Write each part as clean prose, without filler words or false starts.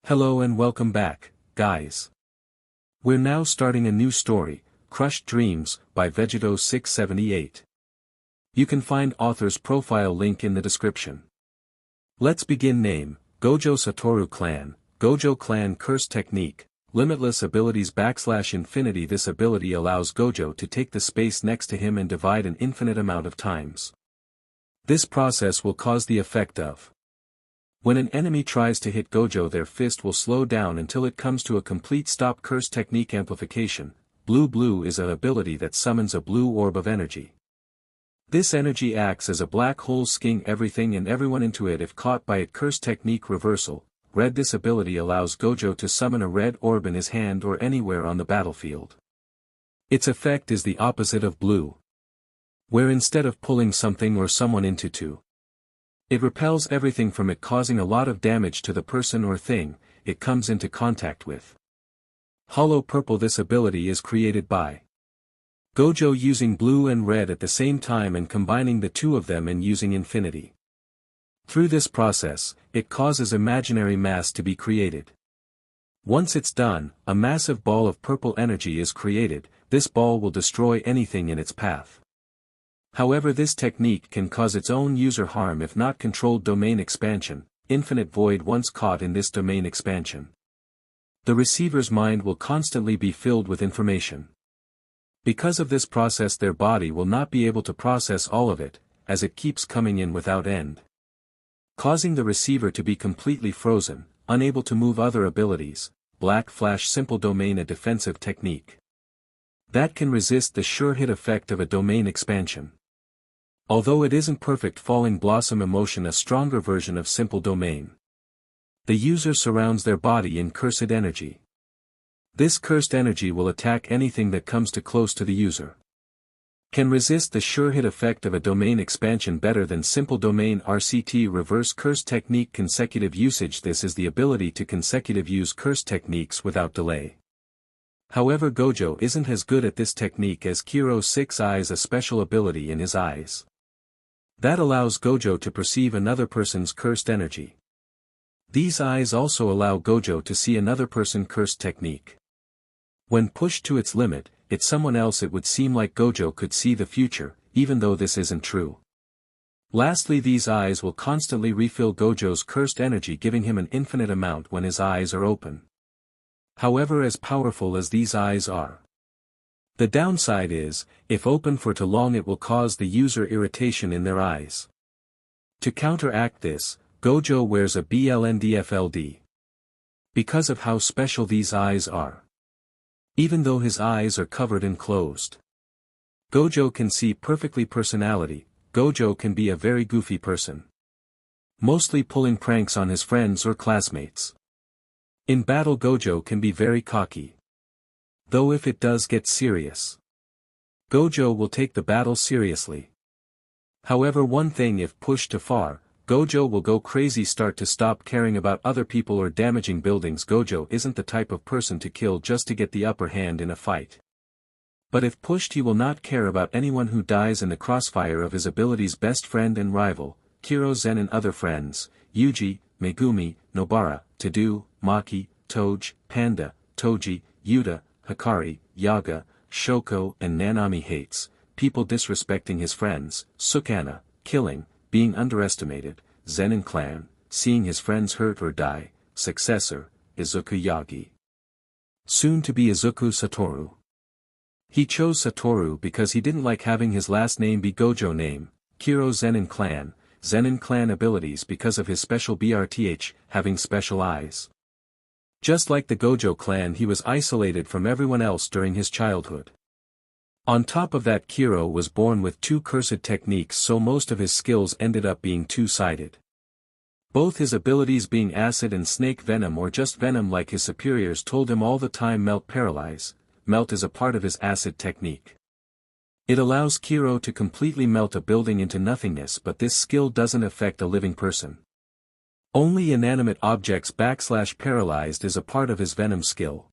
Hello and welcome back, guys. We're now starting a new story, Crushed Dreams, by Vegeto678. You can find author's profile link in the description. Let's begin. Name, Gojo Satoru Clan, Gojo Clan Curse Technique, Limitless Abilities / Infinity. This ability allows Gojo to take the space next to him and divide an infinite amount of times. This process will cause the effect of: when an enemy tries to hit Gojo, their fist will slow down until it comes to a complete stop. Curse Technique Amplification. Blue is an ability that summons a blue orb of energy. This energy acts as a black hole, sucking everything and everyone into it if caught by it. Curse Technique Reversal. Red. This ability allows Gojo to summon a red orb in his hand or anywhere on the battlefield. Its effect is the opposite of blue, where instead of pulling something or someone into two, it repels everything from it, causing a lot of damage to the person or thing it comes into contact with. Hollow Purple. This ability is created by Gojo using blue and red at the same time and combining the two of them and using infinity. Through this process, it causes imaginary mass to be created. Once it's done, a massive ball of purple energy is created. This ball will destroy anything in its path. However, this technique can cause its own user harm if not controlled. Domain Expansion. Infinite Void. Once caught in this domain expansion, the receiver's mind will constantly be filled with information. Because of this process, their body will not be able to process all of it, as it keeps coming in without end, causing the receiver to be completely frozen, unable to move. Other abilities. Black Flash. Simple Domain. A defensive technique that can resist the sure hit effect of a domain expansion. Although it isn't perfect. Falling Blossom Emotion. A stronger version of Simple Domain. The user surrounds their body in cursed energy. This cursed energy will attack anything that comes too close to the user. Can resist the sure hit effect of a domain expansion better than Simple Domain. RCT. Reverse Curse Technique. Consecutive Usage. This is the ability to consecutive use curse techniques without delay. However, Gojo isn't as good at this technique as Kiro. 6 Eyes. A special ability in his eyes that allows Gojo to perceive another person's cursed energy. These eyes also allow Gojo to see another person's cursed technique. When pushed to its limit, it's someone else. It would seem like Gojo could see the future, even though this isn't true. Lastly, these eyes will constantly refill Gojo's cursed energy, giving him an infinite amount when his eyes are open. However, as powerful as these eyes are, the downside is, if open for too long, it will cause the user irritation in their eyes. To counteract this, Gojo wears a blndfld. Because of how special these eyes are, even though his eyes are covered and closed, Gojo can see perfectly. Personality. Gojo can be a very goofy person, mostly pulling pranks on his friends or classmates. In battle, Gojo can be very cocky, though if it does get serious, Gojo will take the battle seriously. However, one thing: if pushed too far, Gojo will go crazy, start to stop caring about other people or damaging buildings. Gojo isn't the type of person to kill just to get the upper hand in a fight. But if pushed, he will not care about anyone who dies in the crossfire of his ability's best friend and rival, Kiro, Zen and other friends, Yuji, Megumi, Nobara, Tadu, Maki, Toge, Panda, Toji, Yuta, Hikari, Yaga, Shoko and Nanami. Hates people disrespecting his friends. Sukuna, killing, being underestimated. Zen and Clan, seeing his friends hurt or die. Successor, Izuku Yagi, soon to be Izuku Satoru. He chose Satoru because he didn't like having his last name be Gojo name. Kiro, Zen and Clan abilities because of his special BRTH, having special eyes. Just like the Gojo clan, he was isolated from everyone else during his childhood. On top of that, Kiro was born with 2 cursed techniques, so most of his skills ended up being two-sided. Both his abilities being acid and snake venom, or just venom like his superiors told him all the time. Melt Paralyze. Melt is a part of his acid technique. It allows Kiro to completely melt a building into nothingness, but this skill doesn't affect a living person. Only inanimate objects / paralyzed is a part of his venom skill.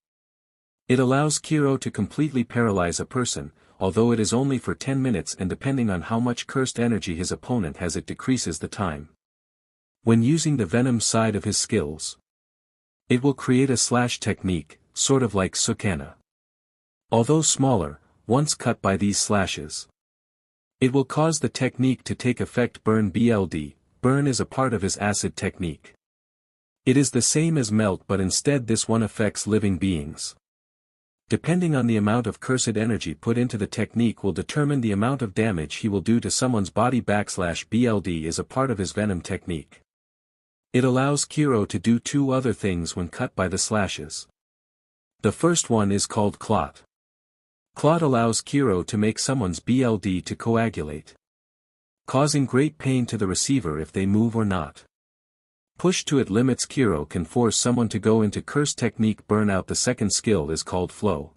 It allows Kiro to completely paralyze a person, although it is only for 10 minutes, and depending on how much cursed energy his opponent has, it decreases the time. When using the venom side of his skills, It will create a slash technique, sort of like Sukuna. Although smaller, once cut by these slashes. It will cause the technique to take effect. Burn BLD, burn is a part of his acid technique. It is the same as melt, but instead this one affects living beings. Depending on the amount of cursed energy put into the technique will determine the amount of damage he will do to someone's body. BLD is a part of his venom technique. It allows Kiro to do two other things when cut by the slashes. The first one is called clot. Clot allows Kiro to make someone's BLD to coagulate, causing great pain to the receiver if they move or not. Push to it limits. Kiro can force someone to go into curse technique burnout. The second skill is called flow.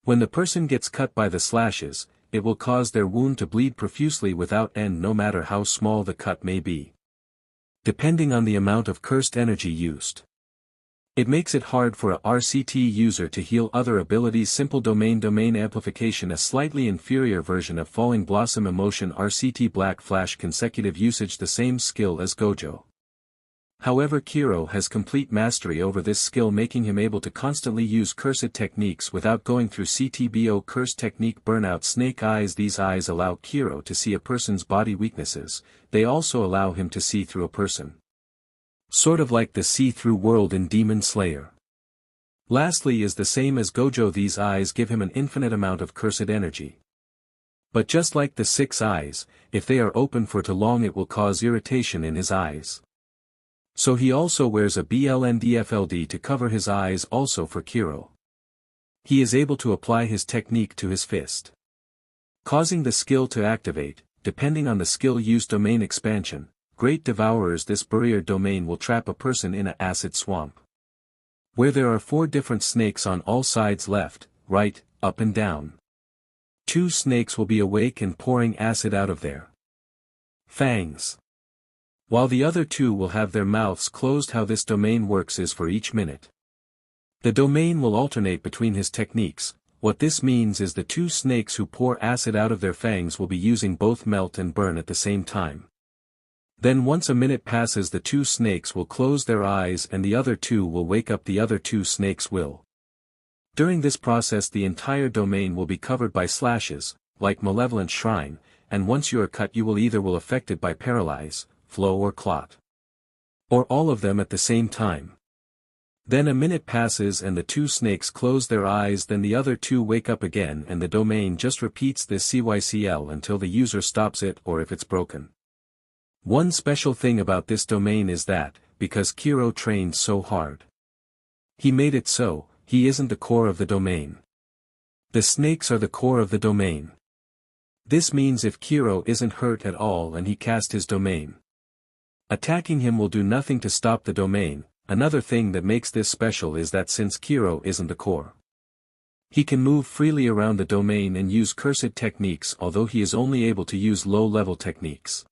When the person gets cut by the slashes, it will cause their wound to bleed profusely without end, no matter how small the cut may be, depending on the amount of cursed energy used. It makes it hard for a RCT user to heal. Other abilities. Simple domain amplification, a slightly inferior version of falling blossom emotion. RCT black flash consecutive usage, the same skill as Gojo. However, Kiro has complete mastery over this skill, making him able to constantly use cursed techniques without going through CTBO. Curse technique burnout. Snake eyes. These eyes allow Kiro to see a person's body weaknesses. They also allow him to see through a person, sort of like the see-through world in Demon Slayer. Lastly is the same as Gojo. These eyes give him an infinite amount of cursed energy. But just like the 6 eyes, if they are open for too long it will cause irritation in his eyes. So he also wears a BLNDFLD to cover his eyes. Also for Kiro, he is able to apply his technique to his fist, causing the skill to activate, depending on the skill used. Domain expansion. Great Devourers. This barrier domain will trap a person in an acid swamp, where there are 4 different snakes on all sides, left, right, up and down. 2 snakes will be awake and pouring acid out of their fangs, while the other 2 will have their mouths closed. How this domain works is for each minute, the domain will alternate between his techniques. What this means is the 2 snakes who pour acid out of their fangs will be using both melt and burn at the same time. Then once a minute passes, the 2 snakes will close their eyes and the other 2 will wake up. The other 2 snakes will. During this process the entire domain will be covered by slashes, like Malevolent Shrine, and once you are cut you will either affected by paralyze, flow or clot, or all of them at the same time. Then a minute passes and the 2 snakes close their eyes, then the other 2 wake up again, and the domain just repeats this cycle until the user stops it or if it's broken. One special thing about this domain is that, because Kiro trained so hard, he made it so, he isn't the core of the domain. The snakes are the core of the domain. This means if Kiro isn't hurt at all and he cast his domain, attacking him will do nothing to stop the domain. Another thing that makes this special is that since Kiro isn't the core, he can move freely around the domain and use cursed techniques, although he is only able to use low-level techniques.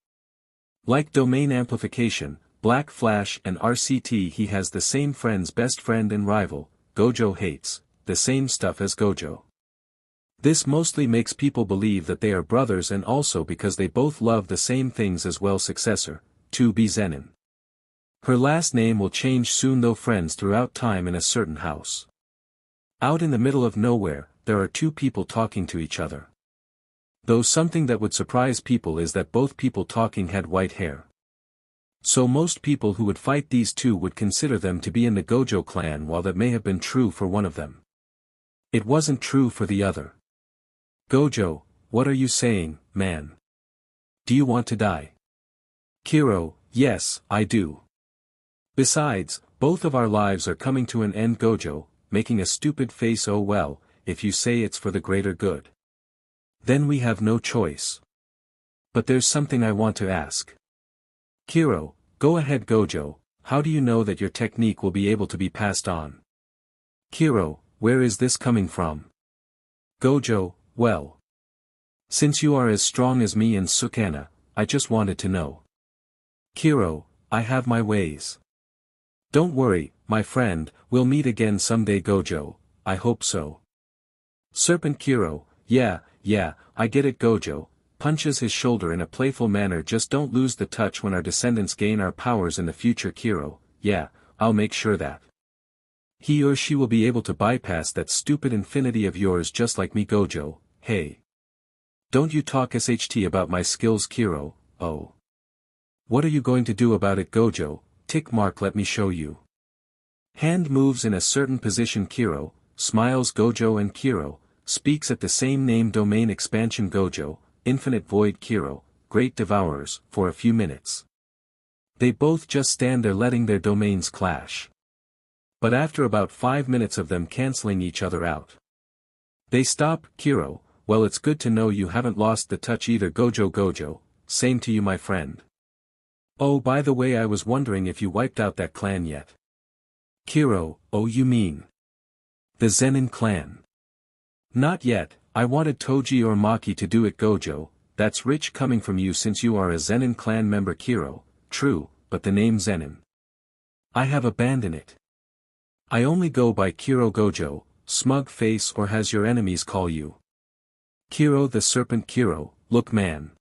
Like domain amplification, black flash and RCT, he has the same friend's best friend and rival, Gojo hates, the same stuff as Gojo. This mostly makes people believe that they are brothers, and also because they both love the same things as well. Successor, 2B Zenin. Her last name will change soon, though friends throughout time in a certain house. Out in the middle of nowhere, there are 2 people talking to each other. Though something that would surprise people is that both people talking had white hair. So most people who would fight these 2 would consider them to be in the Gojo clan, while that may have been true for one of them, it wasn't true for the other. Gojo, what are you saying, man? Do you want to die? Kiro, yes, I do. Besides, both of our lives are coming to an end. Gojo, making a stupid face. Oh well, if you say it's for the greater good, then we have no choice. But there's something I want to ask. Kiro, go ahead. Gojo, how do you know that your technique will be able to be passed on? Kiro, where is this coming from? Gojo, well, since you are as strong as me and Sukuna, I just wanted to know. Kiro, I have my ways. Don't worry, my friend, we'll meet again someday. Gojo, I hope so. Serpent. Kiro, yeah, I get it. Gojo punches his shoulder in a playful manner. Just don't lose the touch when our descendants gain our powers in the future. Kiro, yeah, I'll make sure that. He or she will be able to bypass that stupid infinity of yours just like me Gojo. Hey. Don't you talk SHT about my skills Kiro, oh. What are you going to do about it Gojo? Tick mark let me show you. Hand moves in a certain position Kiro, smiles Gojo and Kiro, speaks at the same name domain expansion Gojo, infinite void Kiro, great devourers, for a few minutes. They both just stand there letting their domains clash. But after about 5 minutes of them cancelling each other out. They stop, Kiro, well it's good to know you haven't lost the touch either Gojo, same to you my friend. Oh by the way I was wondering if you wiped out that clan yet. Kiro, oh you mean. The Zenin clan. Not yet, I wanted Toji or Maki to do it Gojo, that's rich coming from you since you are a Zenin clan member Kiro, true, but the name Zenin. I have abandoned it. I only go by Kiro Gojo, smug face or has your enemies call you. Kiro the serpent Kiro, look man.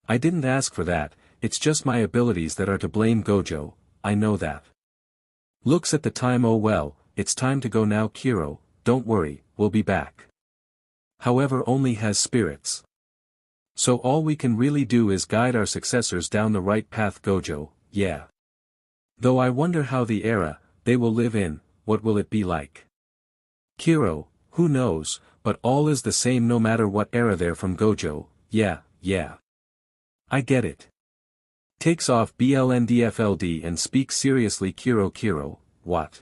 I didn't ask for that, it's just my abilities that are to blame Gojo, I know that. Looks at the time oh well, it's time to go now Kiro, don't worry, we'll be back. However only has spirits. So all we can really do is guide our successors down the right path Gojo, yeah. Though I wonder how the era, they will live in, what will it be like? Kiro, who knows, but all is the same no matter what era they're from Gojo, yeah. I get it. Takes off BLNDFLD and speaks seriously Kiro, what?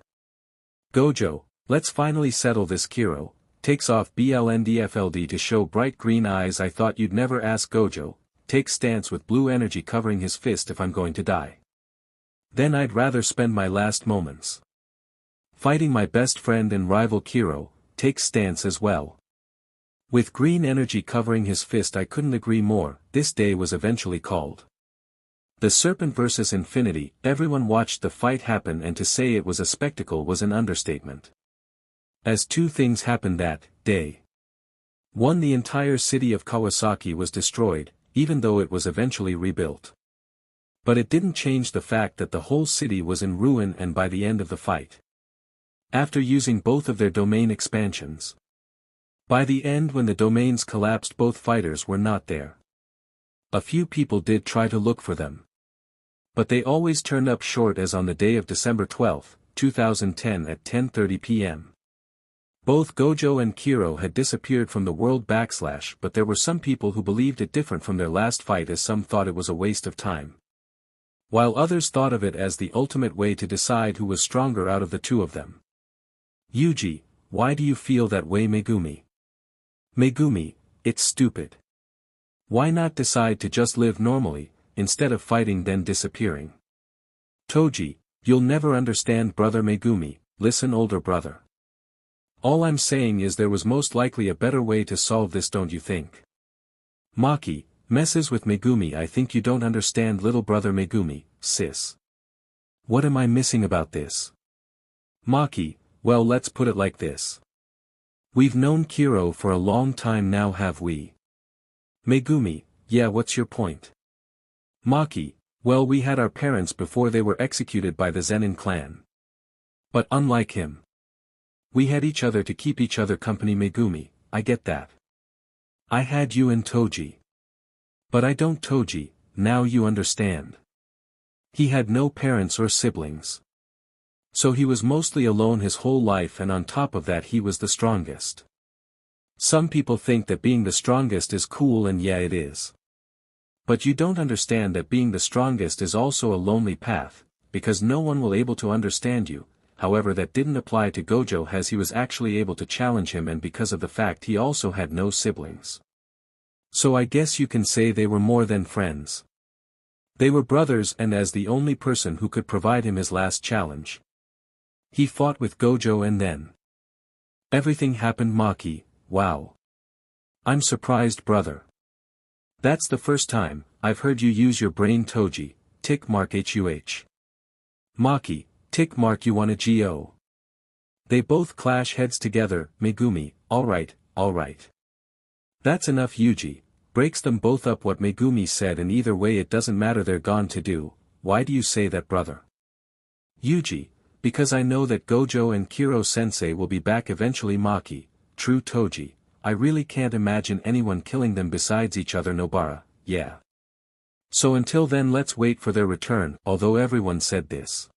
Gojo, let's finally settle this Kiro, takes off BLNDFLD to show bright green eyes I thought you'd never ask Gojo, takes stance with blue energy covering his fist if I'm going to die. Then I'd rather spend my last moments fighting my best friend and rival Kiro, takes stance as well. With green energy covering his fist I couldn't agree more, this day was eventually called. The Serpent vs Infinity, everyone watched the fight happen and to say it was a spectacle was an understatement. As two things happened that day. One, the entire city of Kawasaki was destroyed, even though it was eventually rebuilt. But it didn't change the fact that the whole city was in ruin and by the end of the fight. After using both of their domain expansions. By the end when the domains collapsed both fighters were not there. A few people did try to look for them. But they always turned up short as on the day of December 12, 2010 at 10:30 p.m. Both Gojo and Kiro had disappeared from the world backslash but there were some people who believed it different from their last fight as some thought it was a waste of time. While others thought of it as the ultimate way to decide who was stronger out of the two of them. Yuji, why do you feel that way Megumi? Megumi, it's stupid. Why not decide to just live normally, instead of fighting then disappearing? Toji, you'll never understand brother Megumi, listen older brother. All I'm saying is there was most likely a better way to solve this don't you think? Maki, messes with Megumi I think you don't understand little brother Megumi, sis. What am I missing about this? Maki, well let's put it like this. We've known Kiro for a long time now have we? Megumi, yeah what's your point? Maki, well we had our parents before they were executed by the Zenin clan. But unlike him. We had each other to keep each other company Megumi, I get that. I had you and Toji. But I don't Toji, now you understand. He had no parents or siblings. So he was mostly alone his whole life and on top of that he was the strongest. Some people think that being the strongest is cool and yeah it is. But you don't understand that being the strongest is also a lonely path, because no one will able to understand you, however that didn't apply to Gojo as he was actually able to challenge him and because of the fact he also had no siblings. So I guess you can say they were more than friends. They were brothers and as the only person who could provide him his last challenge. He fought with Gojo and then. Everything happened Maki, wow. I'm surprised brother. That's the first time I've heard you use your brain Toji, tick mark HUH. Maki, tick mark you wanna GO. They both clash heads together, Megumi, alright. That's enough Yuji, breaks them both up what Megumi said and either way it doesn't matter they're gone to do, why do you say that brother? Yuji, Because I know that Gojo and Kiro-sensei will be back eventually. Maki, true Toji, I really can't imagine anyone killing them besides each other. Nobara, yeah. So until then let's wait for their return. Although everyone said this,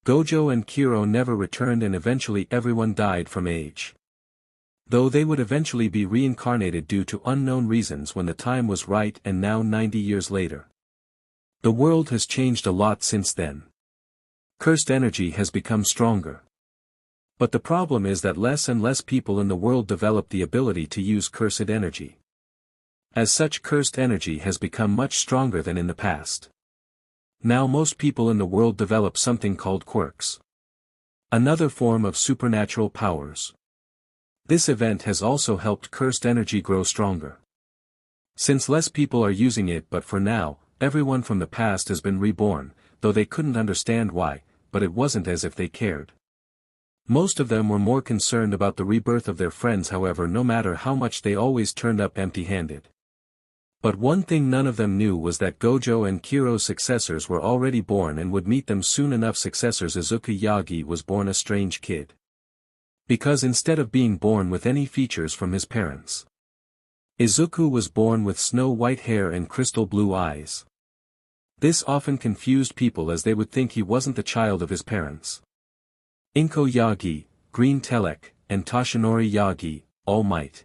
Gojo and Kiro never returned and eventually everyone died from age. Though they would eventually be reincarnated due to unknown reasons when the time was right, and now 90 years later. The world has changed a lot since then. Cursed energy has become stronger. But the problem is that less and less people in the world develop the ability to use cursed energy. As such, cursed energy has become much stronger than in the past. Now most people in the world develop something called quirks. Another form of supernatural powers. This event has also helped cursed energy grow stronger. Since less people are using it, but for now, everyone from the past has been reborn, though they couldn't understand why, but it wasn't as if they cared. Most of them were more concerned about the rebirth of their friends. However, no matter how much, they always turned up empty-handed. But one thing none of them knew was that Gojo and Kiro's successors were already born and would meet them soon enough. Successors. Izuku Yagi was born a strange kid. Because instead of being born with any features from his parents, Izuku was born with snow-white hair and crystal blue eyes. This often confused people as they would think he wasn't the child of his parents. Izuku Yagi, Green Telek, and Toshinori Yagi, All Might.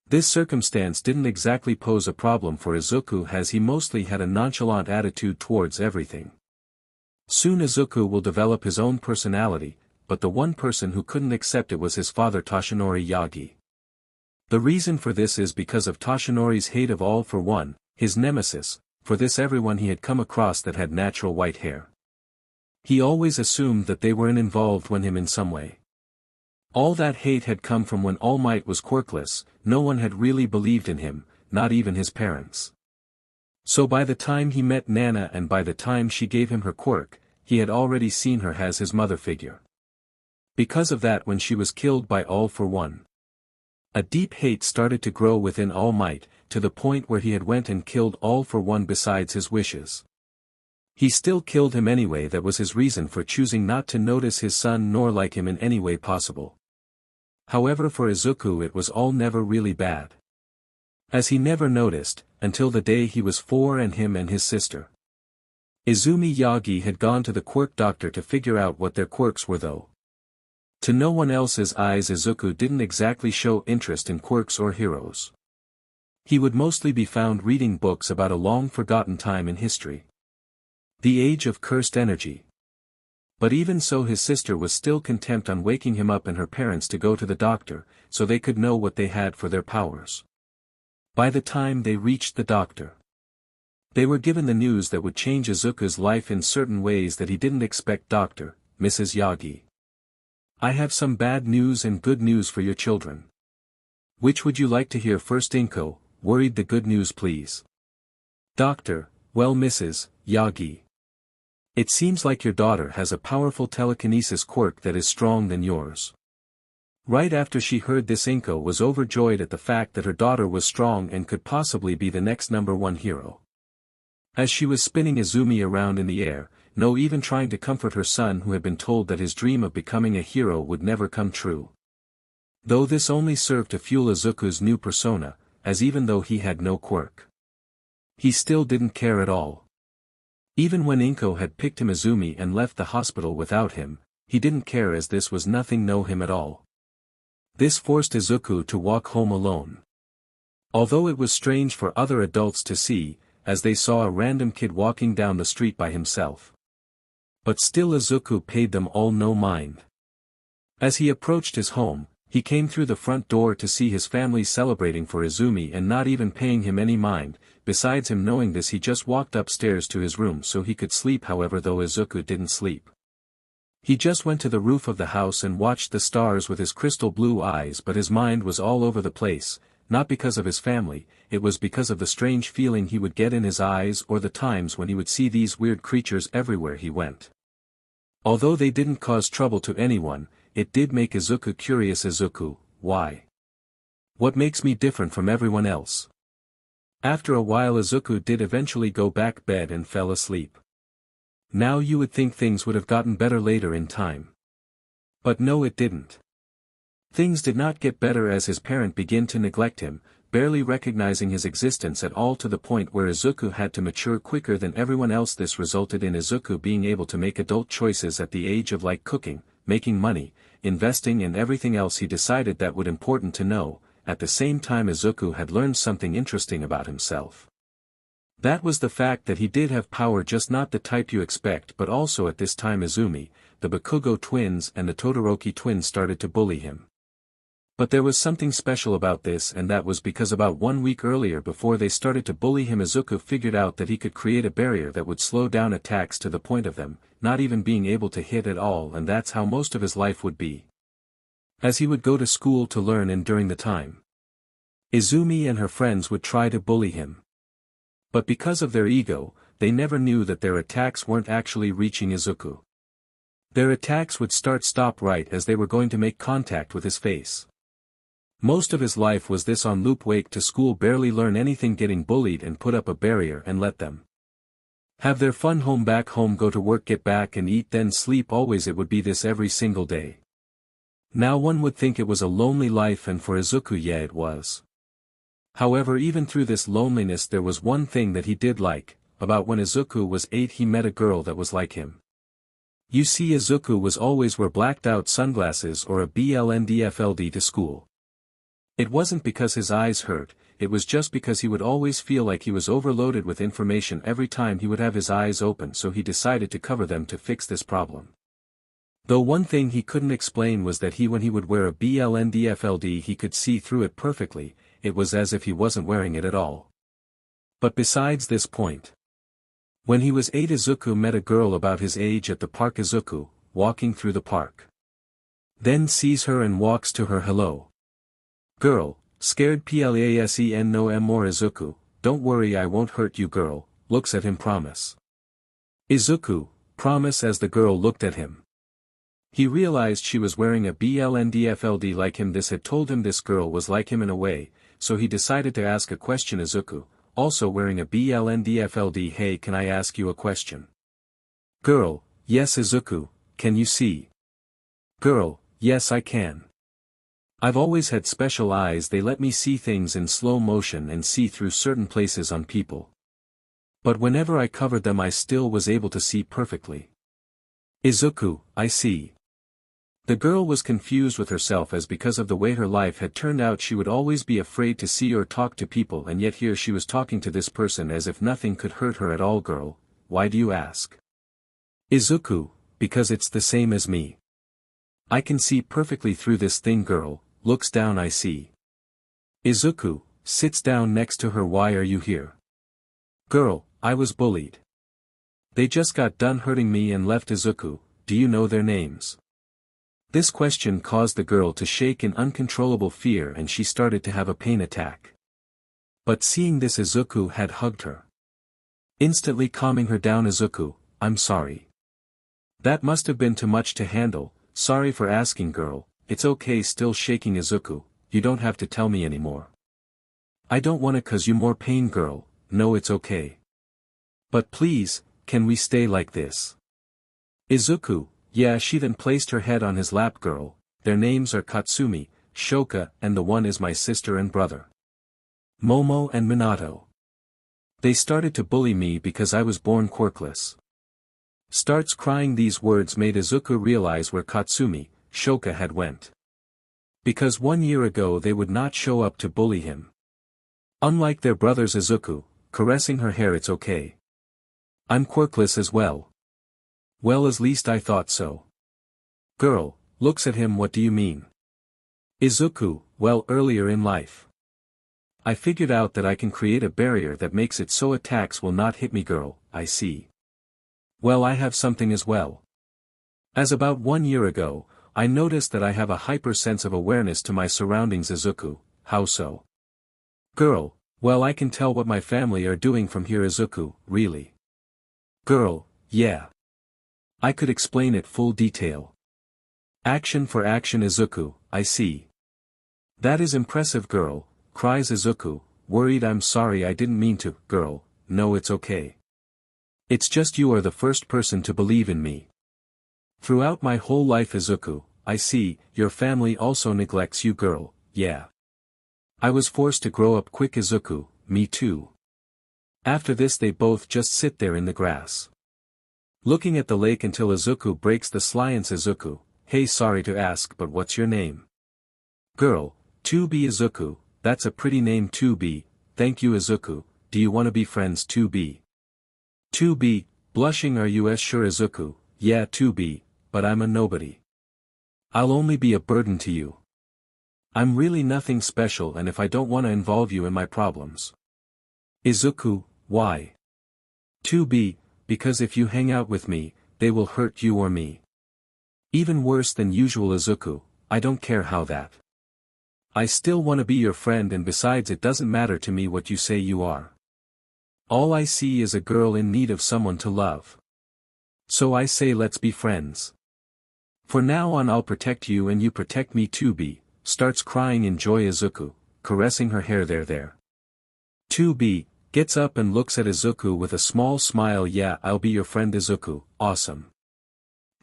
This circumstance didn't exactly pose a problem for Izuku, as he mostly had a nonchalant attitude towards everything. Soon Izuku will develop his own personality, but the one person who couldn't accept it was his father Toshinori Yagi. The reason for this is because of Toshinori's hate of All for One, his nemesis, for this everyone he had come across that had natural white hair. He always assumed that they were involved when him in some way. All that hate had come from when All Might was quirkless. No one had really believed in him, not even his parents. So by the time he met Nana and by the time she gave him her quirk, he had already seen her as his mother figure. Because of that, when she was killed by All for One, a deep hate started to grow within All Might, to the point where he had went and killed All for One besides his wishes. He still killed him anyway. That was his reason for choosing not to notice his son nor like him in any way possible. However, for Izuku it was all never really bad, as he never noticed, until the day he was 4 and him and his sister Izumi Yagi had gone to the quirk doctor to figure out what their quirks were, though. To no one else's eyes, Izuku didn't exactly show interest in quirks or heroes. He would mostly be found reading books about a long-forgotten time in history. The age of cursed energy. But even so, his sister was still content on waking him up and her parents to go to the doctor, so they could know what they had for their powers. By the time they reached the doctor, they were given the news that would change Izuku's life in certain ways that he didn't expect. Doctor, Mrs. Yagi, I have some bad news and good news for your children. Which would you like to hear first? Inko, worried. The good news, please. Doctor, well, Mrs. Yagi, it seems like your daughter has a powerful telekinesis quirk that is stronger than yours. Right after she heard this, Inko was overjoyed at the fact that her daughter was strong and could possibly be the next #1 hero. As she was spinning Izumi around in the air, no even trying to comfort her son who had been told that his dream of becoming a hero would never come true. Though this only served to fuel Izuku's new persona, as even though he had no quirk, he still didn't care at all. Even when Inko had picked him Izumi and left the hospital without him, he didn't care, as this was nothing no him at all. This forced Izuku to walk home alone. Although it was strange for other adults to see, as they saw a random kid walking down the street by himself. But still Izuku paid them all no mind. As he approached his home, he came through the front door to see his family celebrating for Izumi and not even paying him any mind. Besides him knowing this, he just walked upstairs to his room so he could sleep. However, though Izuku didn't sleep, he just went to the roof of the house and watched the stars with his crystal blue eyes. But his mind was all over the place, not because of his family, it was because of the strange feeling he would get in his eyes, or the times when he would see these weird creatures everywhere he went. Although they didn't cause trouble to anyone, it did make Izuku curious. Izuku, why? What makes me different from everyone else? After a while Izuku did eventually go back bed and fell asleep. Now you would think things would have gotten better later in time. But no, it didn't. Things did not get better as his parent began to neglect him, barely recognizing his existence at all, to the point where Izuku had to mature quicker than everyone else. This resulted in Izuku being able to make adult choices at the age of, like cooking, making money, investing, and everything else he decided that would important to know. At the same time, Izuku had learned something interesting about himself. That was the fact that he did have power, just not the type you expect. But also at this time Izumi, the Bakugo twins and the Todoroki twins started to bully him. But there was something special about this, and that was because about 1 week earlier, before they started to bully him, Izuku figured out that he could create a barrier that would slow down attacks to the point of them not even being able to hit at all, and that's how most of his life would be. As he would go to school to learn, and during the time Izumi and her friends would try to bully him. But because of their ego, they never knew that their attacks weren't actually reaching Izuku. Their attacks would stop right as they were going to make contact with his face. Most of his life was this on loop: wake to school, barely learn anything, getting bullied, and put up a barrier and let them have their fun, home, back home, go to work, get back and eat, then sleep. Always it would be this every single day. Now one would think it was a lonely life, and for Izuku, yeah, it was. However, even through this loneliness, there was one thing that he did like. About when Izuku was 8, he met a girl that was like him. You see, Izuku was always wear blacked out sunglasses or a blndfld to school. It wasn't because his eyes hurt, it was just because he would always feel like he was overloaded with information every time he would have his eyes open, so he decided to cover them to fix this problem. Though one thing he couldn't explain was that when he would wear a blndfld, he could see through it perfectly. It was as if he wasn't wearing it at all. But besides this point, when he was 8, Izuku met a girl about his age at the park. Izuku, walking through the park, then sees her and walks to her. Hello. Girl, scared please no more. Izuku, don't worry, I won't hurt you. Girl, looks at him. Promise. Izuku, promise. As the girl looked at him, he realized she was wearing a blndfld like him. This had told him this girl was like him in a way, so he decided to ask a question. Izuku, also wearing a blndfld, hey, can I ask you a question? Girl, yes. Izuku, can you see? Girl, yes, I can. I've always had special eyes, they let me see things in slow motion and see through certain places on people. But whenever I covered them, I still was able to see perfectly. Izuku, I see. The girl was confused with herself, as because of the way her life had turned out, she would always be afraid to see or talk to people, and yet here she was talking to this person as if nothing could hurt her at all. Girl, why do you ask? Izuku, because it's the same as me. I can see perfectly through this thing. Girl, looks down. I see. Izuku, sits down next to her. Why are you here? Girl, I was bullied. They just got done hurting me and left. Izuku, do you know their names? This question caused the girl to shake in uncontrollable fear, and she started to have a pain attack. But seeing this, Izuku had hugged her, instantly calming her down. Izuku, I'm sorry. That must have been too much to handle. Sorry for asking. Girl, it's okay. Still shaking. Izuku, you don't have to tell me anymore. I don't wanna cause you more pain. Girl, no, it's okay. But please, can we stay like this? Izuku, yeah. She then placed her head on his lap. Girl, their names are Katsumi, Shoka, and the one is my sister and brother, Momo and Minato. They started to bully me because I was born quirkless. Starts crying. These words made Izuku realize where Katsumi, Shoka had went. Because 1 year ago they would not show up to bully him. Unlike their brothers. Izuku, caressing her hair, it's okay. I'm quirkless as well. Well, at least I thought so. Girl, looks at him. What do you mean? Izuku, well, earlier in life, I figured out that I can create a barrier that makes it so attacks will not hit me. Girl, I see. Well, I have something as well. As about 1 year ago, I noticed that I have a hyper sense of awareness to my surroundings. Izuku, how so? Girl, well, I can tell what my family are doing from here. Izuku, really? Girl, yeah. I could explain it full detail. Action for action. Izuku, I see. That is impressive. Girl, cries Izuku, worried. I'm sorry, I didn't mean to. Girl, no, it's okay. It's just you are the first person to believe in me. Throughout my whole life Izuku, I see, your family also neglects you girl, yeah. I was forced to grow up quick Izuku, me too. After this they both just sit there in the grass, looking at the lake until Izuku breaks the silence. Izuku, hey, sorry to ask but what's your name? Girl, 2B Izuku, that's a pretty name 2B, thank you Izuku, do you wanna be friends 2B? 2B, blushing are you sure Izuku, yeah 2B, but I'm a nobody. I'll only be a burden to you. I'm really nothing special and if I don't wanna involve you in my problems. Izuku, why? 2B, because if you hang out with me, they will hurt you or me. Even worse than usual Izuku, I don't care how that. I still wanna be your friend and besides it doesn't matter to me what you say you are. All I see is a girl in need of someone to love. So I say let's be friends. For now on I'll protect you and you protect me 2B, starts crying in joy Izuku, caressing her hair there. 2B, gets up and looks at Izuku with a small smile yeah I'll be your friend Izuku, awesome.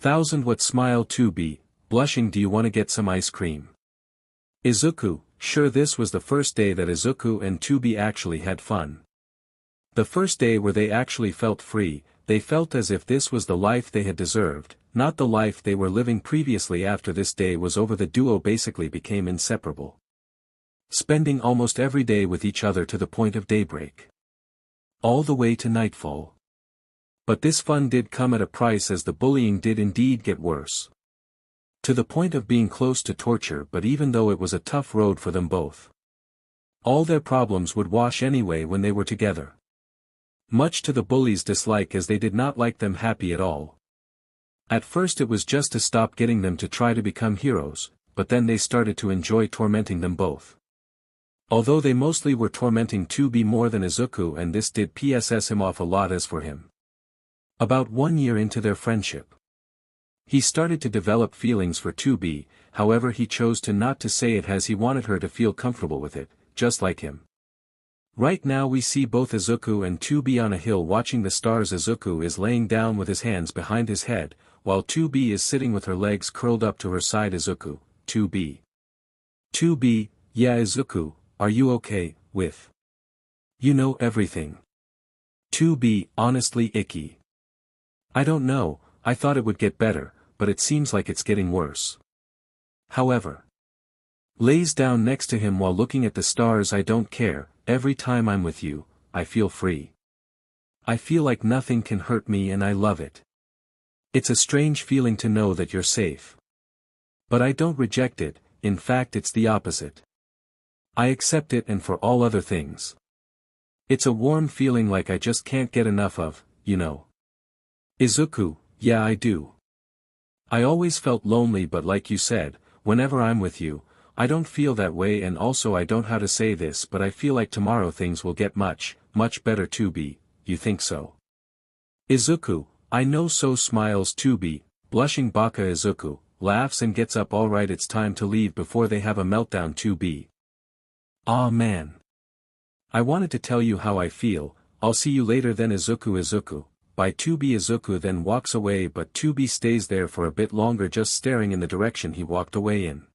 What smile 2B, blushing do you wanna get some ice cream? Izuku, sure this was the first day that Izuku and 2B actually had fun. The first day where they actually felt free, they felt as if this was the life they had deserved, not the life they were living previously. After this day was over the duo basically became inseparable, spending almost every day with each other to the point of daybreak, all the way to nightfall. But this fun did come at a price as the bullying did indeed get worse, to the point of being close to torture. But even though it was a tough road for them both, all their problems would wash anyway when they were together. Much to the bullies' dislike as they did not like them happy at all. At first it was just to stop getting them to try to become heroes, but then they started to enjoy tormenting them both. Although they mostly were tormenting 2B more than Izuku and this did piss him off a lot. As for him, about 1 year into their friendship, he started to develop feelings for 2B, however he chose to not to say it as he wanted her to feel comfortable with it, just like him. Right now we see both Izuku and 2B on a hill watching the stars. Izuku is laying down with his hands behind his head, while 2B is sitting with her legs curled up to her side. Izuku, 2B. 2B, yeah Izuku, are you okay, with? You know everything. 2B, honestly icky. I don't know, I thought it would get better, but it seems like it's getting worse. However, lays down next to him while looking at the stars. I don't care, every time I'm with you, I feel free. I feel like nothing can hurt me and I love it. It's a strange feeling to know that you're safe. But I don't reject it, in fact it's the opposite. I accept it and for all other things. It's a warm feeling like I just can't get enough of, you know. Izuku, yeah I do. I always felt lonely but like you said, whenever I'm with you, I don't feel that way and also I don't how to say this but I feel like tomorrow things will get much better 2B, you think so? Izuku, I know so smiles 2B, blushing baka Izuku, laughs and gets up alright it's time to leave before they have a meltdown 2B. Aw man. I wanted to tell you how I feel, I'll see you later then Izuku by 2B Izuku then walks away but 2B stays there for a bit longer just staring in the direction he walked away in.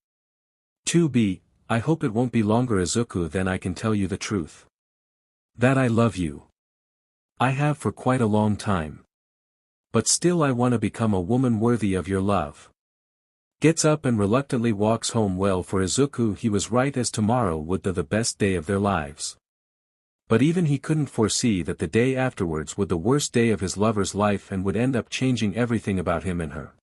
2B, I hope it won't be longer Izuku then I can tell you the truth. That I love you. I have for quite a long time. But still I want to become a woman worthy of your love. Gets up and reluctantly walks home. Well for Izuku he was right as tomorrow would be the best day of their lives. But even he couldn't foresee that the day afterwards would the worst day of his lover's life and would end up changing everything about him and her.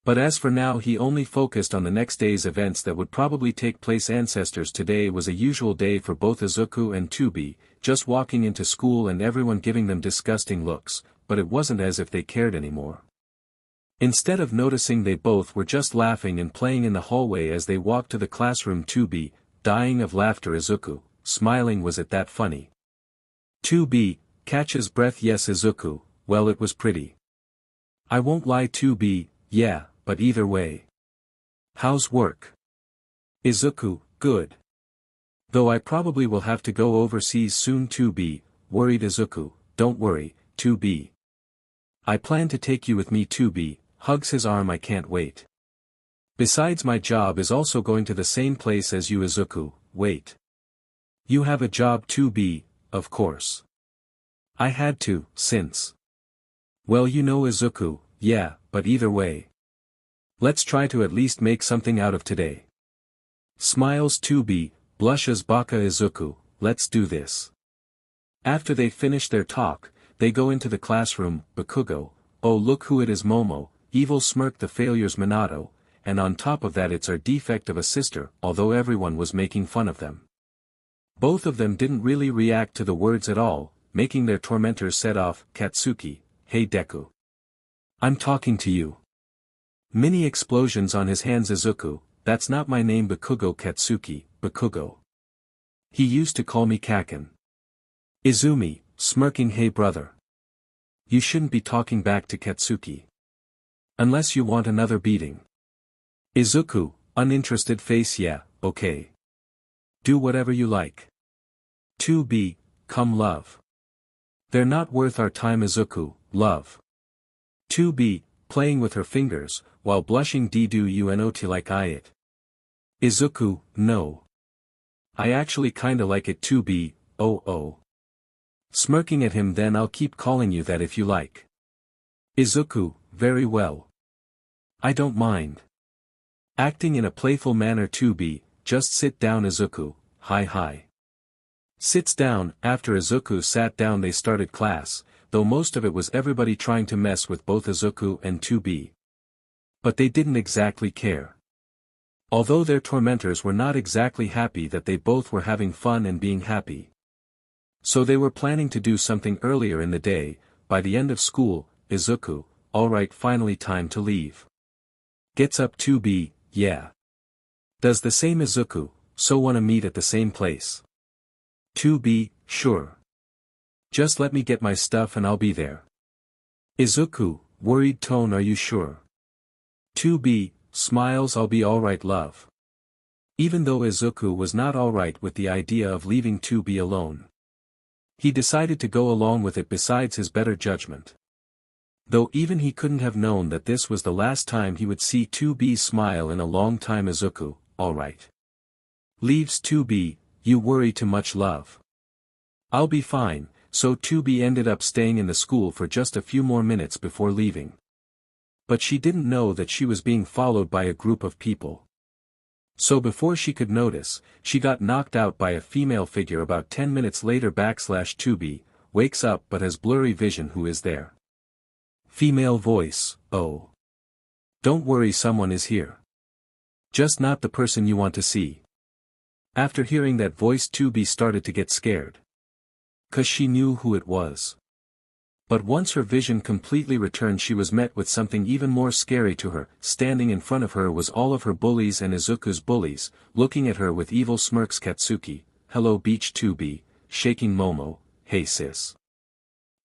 But as for now he only focused on the next day's events that would probably take place. Ancestors today was a usual day for both Izuku and 2B, just walking into school and everyone giving them disgusting looks, but it wasn't as if they cared anymore. Instead of noticing they both were just laughing and playing in the hallway as they walked to the classroom. 2B, dying of laughter. Izuku, smiling was it that funny? 2B, catches breath yes Izuku, well it was pretty. I won't lie 2B, yeah, but either way. How's work? Izuku, good. Though I probably will have to go overseas soon 2B, worried Izuku, don't worry, 2B, I plan to take you with me too. B hugs his arm. I can't wait. Besides, my job is also going to the same place as you. Izuku, wait. You have a job too. B, of course. I had to, since. Well, you know Izuku, yeah, but either way. Let's try to at least make something out of today. Smiles 2B, blushes Baka. Izuku, let's do this. After they finish their talk, they go into the classroom. Bakugo, oh look who it is. Momo, evil smirk. The failures. Minato, and on top of that it's our defect of a sister. Although everyone was making fun of them, both of them didn't really react to the words at all, making their tormentors set off. Katsuki, hey Deku. I'm talking to you. Mini explosions on his hands. Izuku, that's not my name. Bakugo. Katsuki, Bakugo. He used to call me Kaken. Izumi, smirking, hey brother. You shouldn't be talking back to Katsuki. Unless you want another beating. Izuku, uninterested face, yeah, okay. Do whatever you like. 2B, come love. They're not worth our time. Izuku, love. 2B, playing with her fingers, while blushing. D do you not like it? Izuku, no. I actually kinda like it. 2B, oh. Smirking at him, then I'll keep calling you that if you like. Izuku, very well. I don't mind. Acting in a playful manner. 2B, just sit down. Izuku, hi. Sits down. After Izuku sat down they started class, though most of it was everybody trying to mess with both Izuku and 2B. But they didn't exactly care. Although their tormentors were not exactly happy that they both were having fun and being happy. So they were planning to do something earlier in the day. By the end of school, Izuku, alright, finally time to leave. Gets up. 2B, yeah. Does the same. Izuku, so wanna meet at the same place? 2B, sure. Just let me get my stuff and I'll be there. Izuku, worried tone, are you sure? 2B, smiles, I'll be alright love. Even though Izuku was not alright with the idea of leaving 2B alone, he decided to go along with it besides his better judgment. Though even he couldn't have known that this was the last time he would see 2B smile in a long time. Izuku, alright. Leaves. 2B, you worry too much love. I'll be fine. So 2B ended up staying in the school for just a few more minutes before leaving. But she didn't know that she was being followed by a group of people. So before she could notice, she got knocked out by a female figure. About 10 minutes later. 2B, wakes up but has blurry vision. Who is there? Female voice, oh. Don't worry, someone is here. Just not the person you want to see. After hearing that voice 2B started to get scared. 'Cause she knew who it was. But once her vision completely returned she was met with something even more scary to her. Standing in front of her was all of her bullies and Izuku's bullies, looking at her with evil smirks. Katsuki, hello beach. 2B, shaking Momo, hey sis.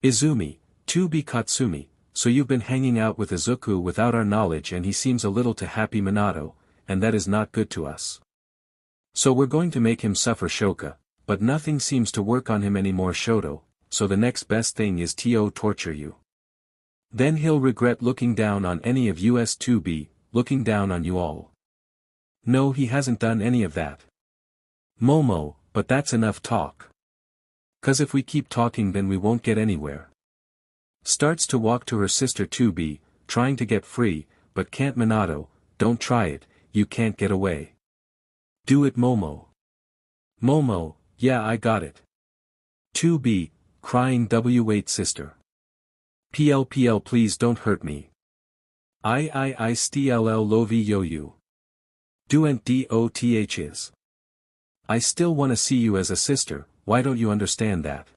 Izumi, 2B, Katsumi, so you've been hanging out with Izuku without our knowledge and he seems a little too happy. Minato, and that is not good to us. So we're going to make him suffer. Shoka, but nothing seems to work on him anymore. Shoto, so the next best thing is to torture you. Then he'll regret looking down on any of us. 2B, looking down on you all. No, he hasn't done any of that. Momo, but that's enough talk. 'Cause if we keep talking then we won't get anywhere. Starts to walk to her sister. 2B, trying to get free, but can't. Minato, don't try it, you can't get away. Do it. Momo. Momo, yeah I got it. 2B, crying. W8 sister. PL please don't hurt me. I stll lovi yo you. Doent doths. I still wanna see you as a sister, why don't you understand that?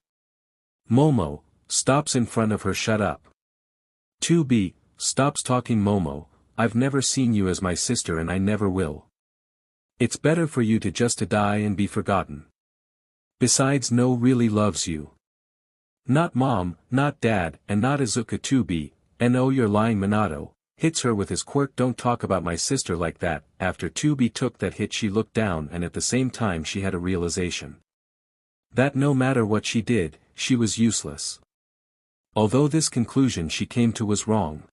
Momo, stops in front of her. Shut up. 2B, stops talking. Momo, I've never seen you as my sister and I never will. It's better for you to just to die and be forgotten. Besides no really loves you. Not mom, not dad, and not Izuku. 2B, no you're lying. Minato, hits her with his quirk. Don't talk about my sister like that. After 2B took that hit she looked down and at the same time she had a realization. That no matter what she did, she was useless. Although this conclusion she came to was wrong.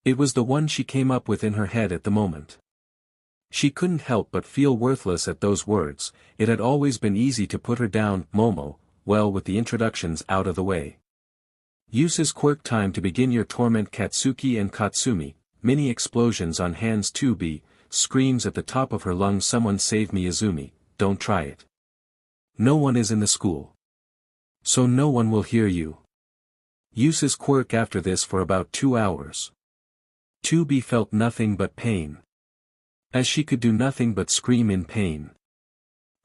It was the one she came up with in her head at the moment. She couldn't help but feel worthless at those words. It had always been easy to put her down, Momo, well, with the introductions out of the way. Uses Quirk time to begin your torment. Katsuki and Katsumi, mini explosions on hands. 2B, screams at the top of her lungs, someone save me. Izumi, don't try it. No one is in the school. So no one will hear you. Uses Quirk after this for about 2 hours. 2B felt nothing but pain. As she could do nothing but scream in pain.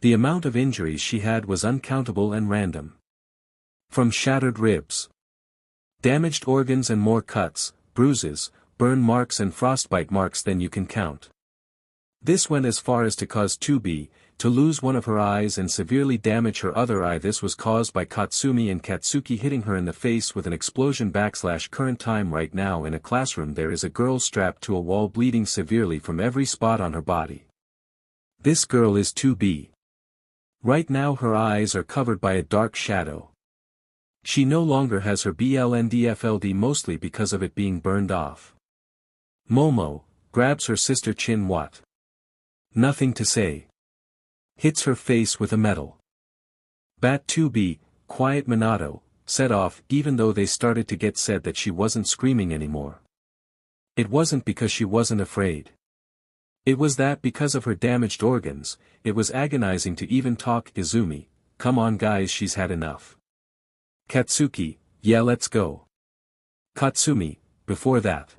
The amount of injuries she had was uncountable and random. From shattered ribs, damaged organs and more cuts, bruises, burn marks and frostbite marks than you can count. This went as far as to cause 2B to lose one of her eyes and severely damage her other eye. This was caused by Katsumi and Katsuki hitting her in the face with an explosion. Current time right now in a classroom there is a girl strapped to a wall bleeding severely from every spot on her body. This girl is 2B. Right now her eyes are covered by a dark shadow. She no longer has her blndfld, mostly because of it being burned off. Momo grabs her sister chin. What? Nothing to say. Hits her face with a metal bat. 2B, quiet. Minato set off, even though they started to get said that she wasn't screaming anymore. It wasn't because she wasn't afraid. It was that because of her damaged organs, it was agonizing to even talk. Izumi, come on guys, she's had enough. Katsuki, yeah, let's go. Katsumi, before that.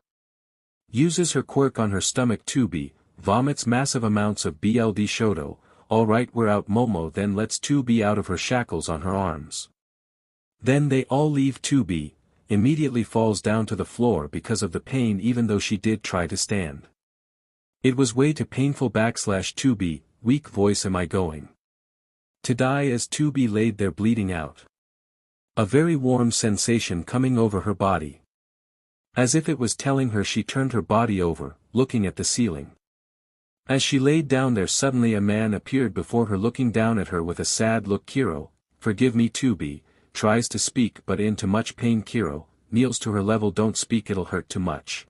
Uses her quirk on her stomach. 2B, vomits massive amounts of BLD Shoto. Alright, we're out. Momo then lets 2B out of her shackles on her arms. Then they all leave. 2B immediately falls down to the floor because of the pain, even though she did try to stand. It was way too painful. 2B, weak voice, am I going to die? As 2B laid there bleeding out. A very warm sensation coming over her body. As if it was telling her. She turned her body over, looking at the ceiling. As she laid down there, suddenly a man appeared before her, looking down at her with a sad look. Kiro, forgive me. 2B tries to speak but in too much pain. Kiro kneels to her level. Don't speak, it'll hurt too much.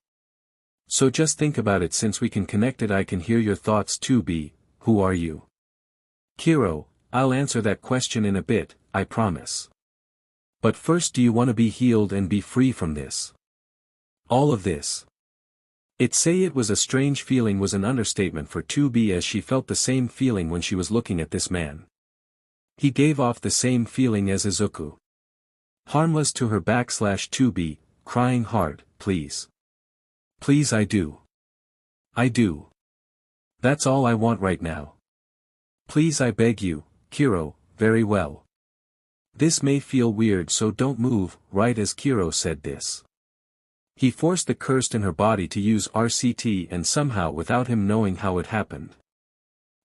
So just think about it. Since we can connect it, I can hear your thoughts. 2B, who are you? Kiro, I'll answer that question in a bit, I promise. But first, do you want to be healed and be free from this? All of this. It say it was a strange feeling was an understatement for 2B, as she felt the same feeling when she was looking at this man. He gave off the same feeling as Izuku. Harmless to her. 2B, crying hard, please. Please, I do. I do. That's all I want right now. Please, I beg you. Kiro, very well. This may feel weird, so don't move. Right as Kiro said this, he forced the cursed in her body to use RCT, and somehow, without him knowing how it happened,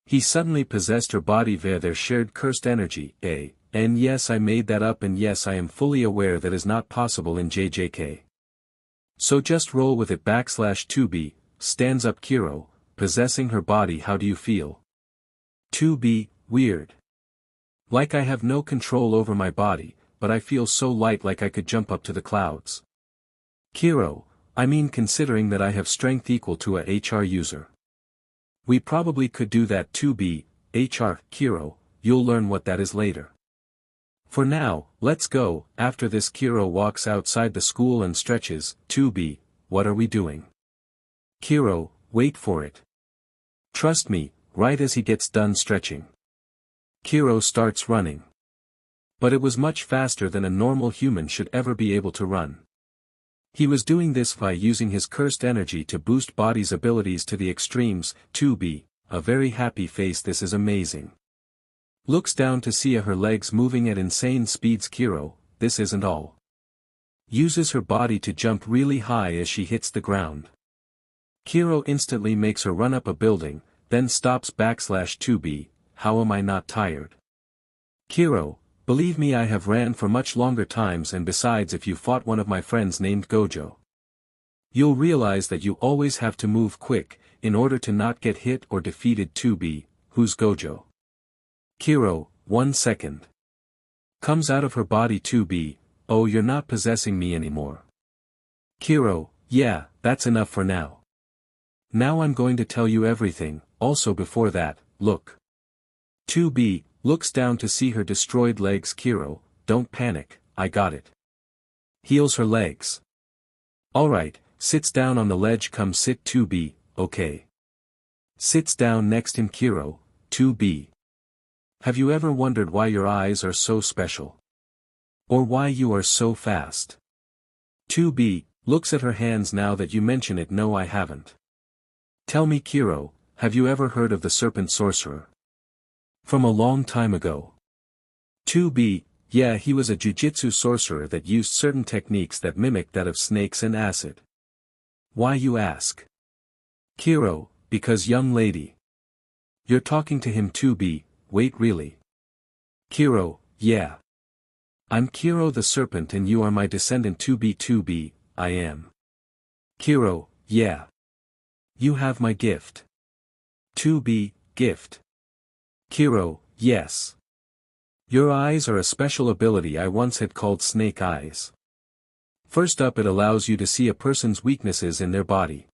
he suddenly possessed her body via their shared cursed energy. And yes, I made that up, and yes, I am fully aware that is not possible in JJK. So just roll with it. 2B, stands up. Kiro, possessing her body. How do you feel? 2B, weird. Like I have no control over my body, but I feel so light, like I could jump up to the clouds. Kiro, I mean, considering that I have strength equal to a HR user. We probably could do that. 2B, HR, Kiro, you'll learn what that is later. For now, let's go. After this, Kiro walks outside the school and stretches. 2B, what are we doing? Kiro, wait for it. Trust me. Right as he gets done stretching, Kiro starts running. But it was much faster than a normal human should ever be able to run. He was doing this by using his cursed energy to boost body's abilities to the extremes. 2B, a very happy face. This is amazing. Looks down to see her legs moving at insane speeds. Kiro, this isn't all. Uses her body to jump really high as she hits the ground. Kiro instantly makes her run up a building, then stops. 2B, how am I not tired? Kiro, believe me, I have ran for much longer times, and besides, if you fought one of my friends named Gojo, you'll realize that you always have to move quick, in order to not get hit or defeated. 2B, who's Gojo? Kiro, 1 second. Comes out of her body. 2B, oh, you're not possessing me anymore. Kiro, yeah, that's enough for now. Now I'm going to tell you everything, also before that, look. 2B, looks down to see her destroyed legs. Kiro, don't panic, I got it. Heals her legs. Alright, sits down on the ledge. Come sit. 2B, okay. Sits down next him. Kiro, 2B. Have you ever wondered why your eyes are so special? Or why you are so fast? 2B, looks at her hands. Now that you mention it, no, I haven't. Tell me. Kiro, have you ever heard of the serpent sorcerer? From a long time ago. 2B, yeah, he was a jujitsu sorcerer that used certain techniques that mimicked that of snakes and acid. Why, you ask? Kiro, because young lady. You're talking to him. 2B, wait, really? Kiro, yeah. I'm Kiro the serpent and you are my descendant. 2B, I am. Kiro, yeah. You have my gift. 2B, gift. Kiro, yes. Your eyes are a special ability I once had called snake eyes. First up, it allows you to see a person's weaknesses in their body.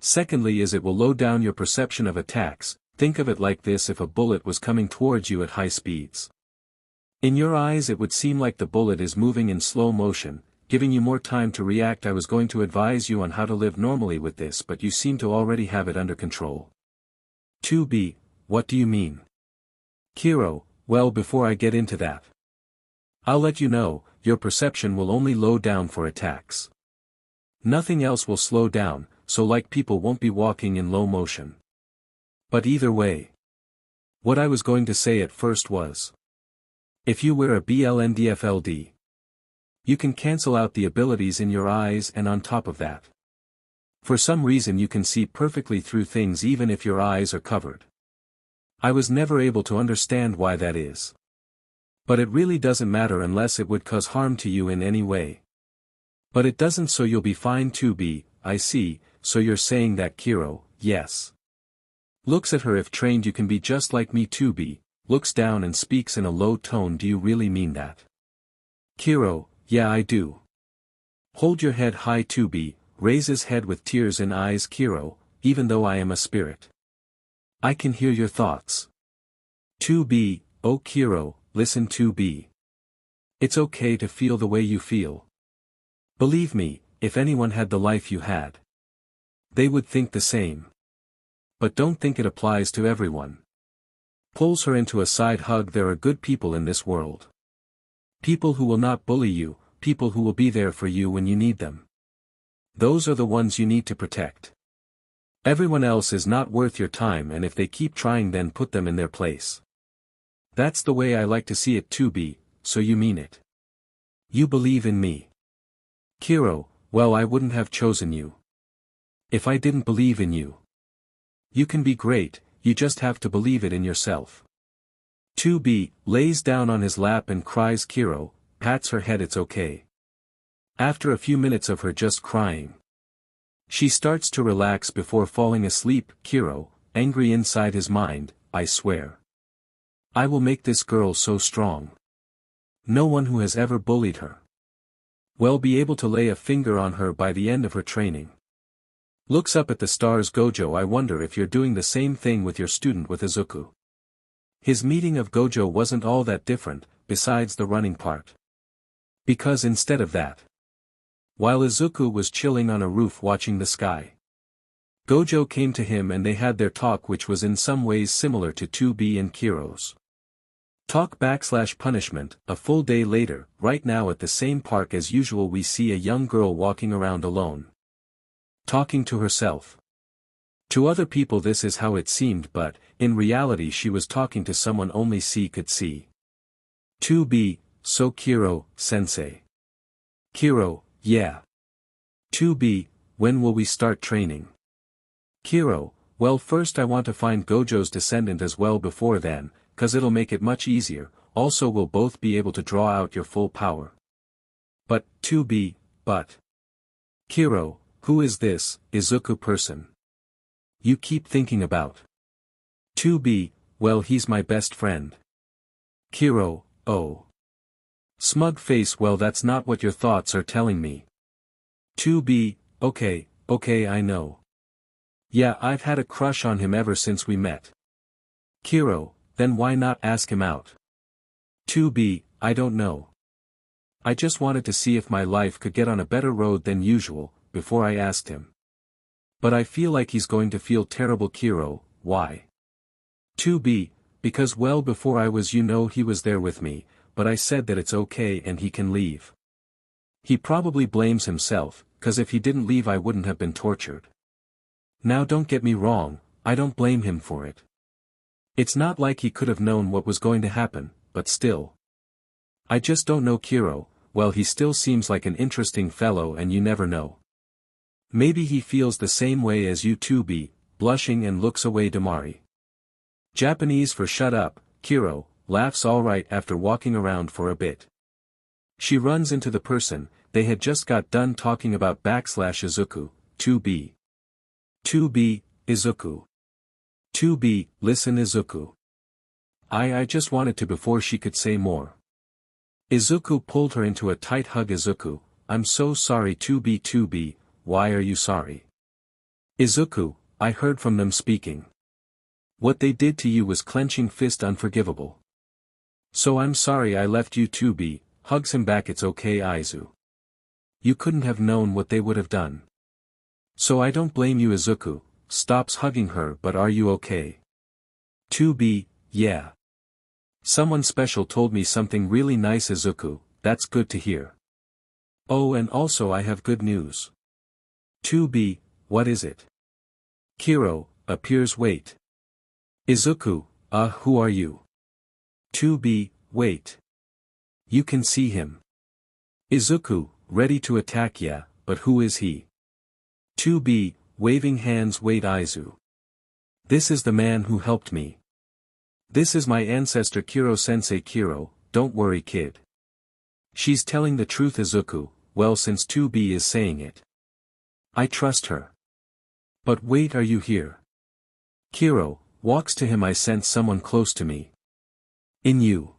Secondly is it will low down your perception of attacks. Think of it like this: if a bullet was coming towards you at high speeds. In your eyes it would seem like the bullet is moving in slow motion, giving you more time to react. I was going to advise you on how to live normally with this, but you seem to already have it under control. 2B, what do you mean? Kiro, well, before I get into that, I'll let you know, your perception will only low down for attacks. Nothing else will slow down, so like people won't be walking in low motion. But either way, what I was going to say at first was, if you wear a blndfld, you can cancel out the abilities in your eyes, and on top of that, for some reason you can see perfectly through things even if your eyes are covered. I was never able to understand why that is. But it really doesn't matter unless it would cause harm to you in any way. But it doesn't, so you'll be fine. 2B, I see, so you're saying that. Kiro, yes. Looks at her. If trained you can be just like me. 2B, looks down and speaks in a low tone. Do you really mean that? Kiro, yeah, I do. Hold your head high. 2B, raises head with tears in eyes. Kiro, even though I am a spirit, I can hear your thoughts. 2B, oh Kiro, listen. 2B. It's okay to feel the way you feel. Believe me, if anyone had the life you had, they would think the same. But don't think it applies to everyone. Pulls her into a side hug. There are good people in this world. People who will not bully you, people who will be there for you when you need them. Those are the ones you need to protect. Everyone else is not worth your time, and if they keep trying, then put them in their place. That's the way I like to see it. 2B, so you mean it? You believe in me? Kiro, well, I wouldn't have chosen you if I didn't believe in you. You can be great, you just have to believe it in yourself. 2B, lays down on his lap and cries. Kiro, pats her head. It's okay. After a few minutes of her just crying, she starts to relax before falling asleep. Kiro, angry inside his mind, I swear, I will make this girl so strong. No one who has ever bullied her will be able to lay a finger on her by the end of her training. Looks up at the stars. Gojo, I wonder if you're doing the same thing with your student with Izuku. His meeting of Gojo wasn't all that different, besides the running part. Because instead of that, while Izuku was chilling on a roof watching the sky, Gojo came to him and they had their talk, which was in some ways similar to 2B and Kiro's talk / punishment. A full day later, right now at the same park as usual, we see a young girl walking around alone, talking to herself. To other people this is how it seemed, but, in reality she was talking to someone only she could see. 2B, so Kiro, sensei. Kiro, yeah. 2B, when will we start training? Kiro, well, first I want to find Gojo's descendant as well before then, 'cause it'll make it much easier. Also we'll both be able to draw out your full power. But, 2B, but. Kiro, who is this Izuku person you keep thinking about? 2B, well, he's my best friend. Kiro, oh. Smug face. Well, that's not what your thoughts are telling me. 2B, okay, I know. Yeah, I've had a crush on him ever since we met. Kiro, then why not ask him out? 2B, I don't know. I just wanted to see if my life could get on a better road than usual, before I asked him. But I feel like he's going to feel terrible. Kiro, why? 2B, because well before I was he was there with me, but I said that it's okay and he can leave. He probably blames himself, 'cause if he didn't leave I wouldn't have been tortured. Now don't get me wrong, I don't blame him for it. It's not like he could have known what was going to happen, but still. I just don't know. Kiro, well, he still seems like an interesting fellow and you never know. Maybe he feels the same way as you. 2B, blushing and looks away. Damari. Japanese for shut up. Kiro, laughs alright after walking around for a bit. She runs into the person they had just got done talking about. Izuku, 2B. 2B, Izuku. 2B, listen Izuku. I just wanted to before she could say more. Izuku pulled her into a tight hug. Izuku, I'm so sorry. 2B, why are you sorry? Izuku, I heard from them speaking. What they did to you was clenching fist unforgivable. So I'm sorry I left you. 2B, hugs him back. It's okay Izu. You couldn't have known what they would have done. So I don't blame you. Izuku, stops hugging her. But are you okay? 2B, yeah. Someone special told me something really nice. Izuku, that's good to hear. Oh, and also I have good news. 2B, what is it? Kiro, appears. Wait. Izuku, who are you? 2B, wait. You can see him. Izuku, ready to attack. Yeah, but who is he? 2B, waving hands. Wait Izu. This is the man who helped me. This is my ancestor Kiro-sensei. Kiro, don't worry kid. She's telling the truth. Izuku, well since 2B is saying it. I trust her. But wait, are you here? Kiro, walks to him. I sense someone close to me. In you.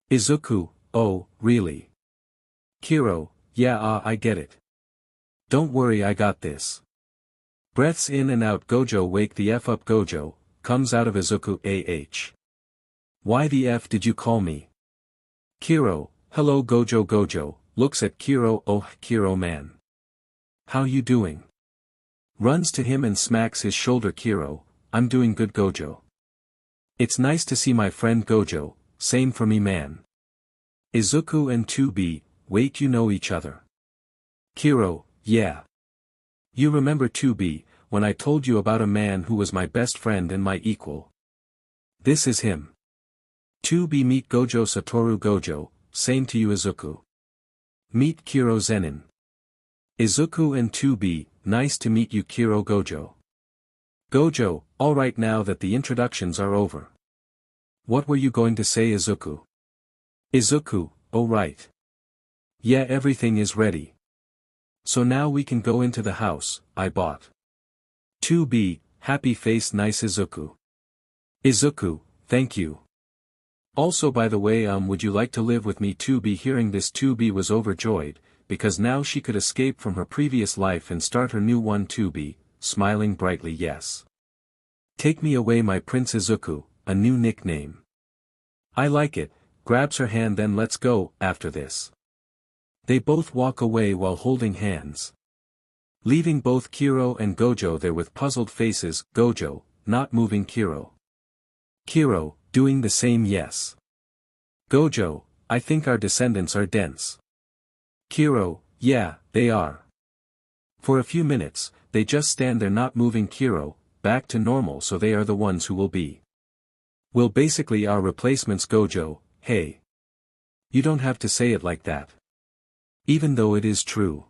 Izuku, oh, really? Kiro, yeah, I get it. Don't worry, I got this. Breaths in and out. Gojo, wake the F up. Gojo, comes out of Izuku. Why the F did you call me? Kiro, hello Gojo. Gojo, looks at Kiro. Oh, Kiro man. How you doing? Runs to him and smacks his shoulder. Kiro, I'm doing good. Gojo. It's nice to see my friend. Gojo, same for me man. Izuku and 2B, wait, you know each other? Kiro, yeah. You remember 2B, when I told you about a man who was my best friend and my equal? This is him. 2B, meet Gojo Satoru. Gojo, same to you. Izuku. Meet Kiro Zenin. Izuku and 2B, nice to meet you. Kiro. Gojo. Gojo, alright now that the introductions are over. What were you going to say? Izuku. Izuku, oh right. Yeah, everything is ready. So now we can go into the house I bought. 2B, happy face. Nice. Izuku. Izuku, thank you. Also by the way, would you like to live with me? 2B, hearing this 2B was overjoyed, because now she could escape from her previous life and start her new one. 2B, smiling brightly. Yes. Take me away my prince. Izuku, a new nickname. I like it, grabs her hand. Then let's go. After this. They both walk away while holding hands. Leaving both Kiro and Gojo there with puzzled faces. Gojo, not moving. Kiro. Kiro, doing the same. Yes. Gojo, I think our descendants are dense. Kiro, yeah, they are. For a few minutes, they just stand there not moving. Kiro, back to normal, so they are the ones who will be. Will basically our replacements. Gojo, hey. You don't have to say it like that. Even though it is true.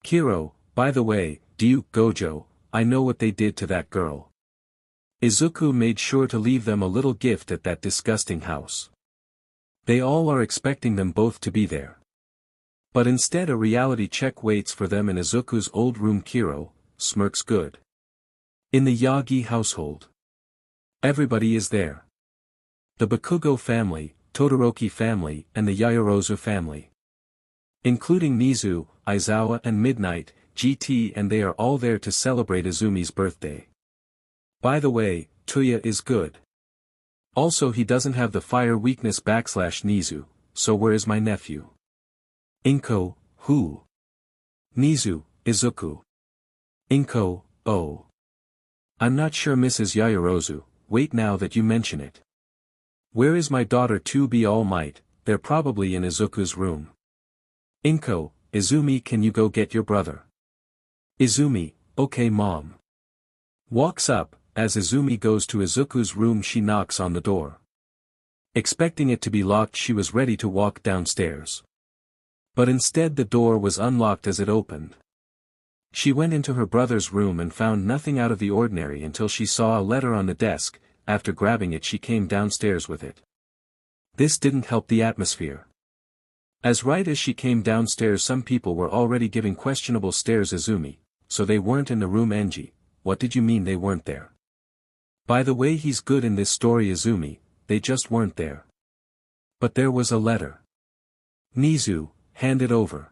Kiro, by the way, do you? Gojo, I know what they did to that girl. Izuku made sure to leave them a little gift at that disgusting house. They all are expecting them both to be there. But instead a reality check waits for them in Izuku's old room. Kiro, smirks. Good. In the Yagi household. Everybody is there. The Bakugo family, Todoroki family and the Yaoyorozu family. Including Nizu, Aizawa and Midnight, GT, and they are all there to celebrate Izumi's birthday. By the way, Tuya is good. Also he doesn't have the fire weakness / Nizu, so where is my nephew? Inko, who? Nizu, Izuku. Inko, oh. I'm not sure Mrs. Yaoyorozu, wait now that you mention it. Where is my daughter to be all might, they're probably in Izuku's room. Inko, Izumi, can you go get your brother? Izumi, okay mom. Walks up, as Izumi goes to Izuku's room she knocks on the door. Expecting it to be locked she was ready to walk downstairs. But instead the door was unlocked as it opened. She went into her brother's room and found nothing out of the ordinary until she saw a letter on the desk. After grabbing it she came downstairs with it. This didn't help the atmosphere. As right as she came downstairs some people were already giving questionable stares Izumi, so they weren't in the room Enji, what did you mean they weren't there? By the way he's good in this story Izumi, they just weren't there. But there was a letter. Nizu, hand it over.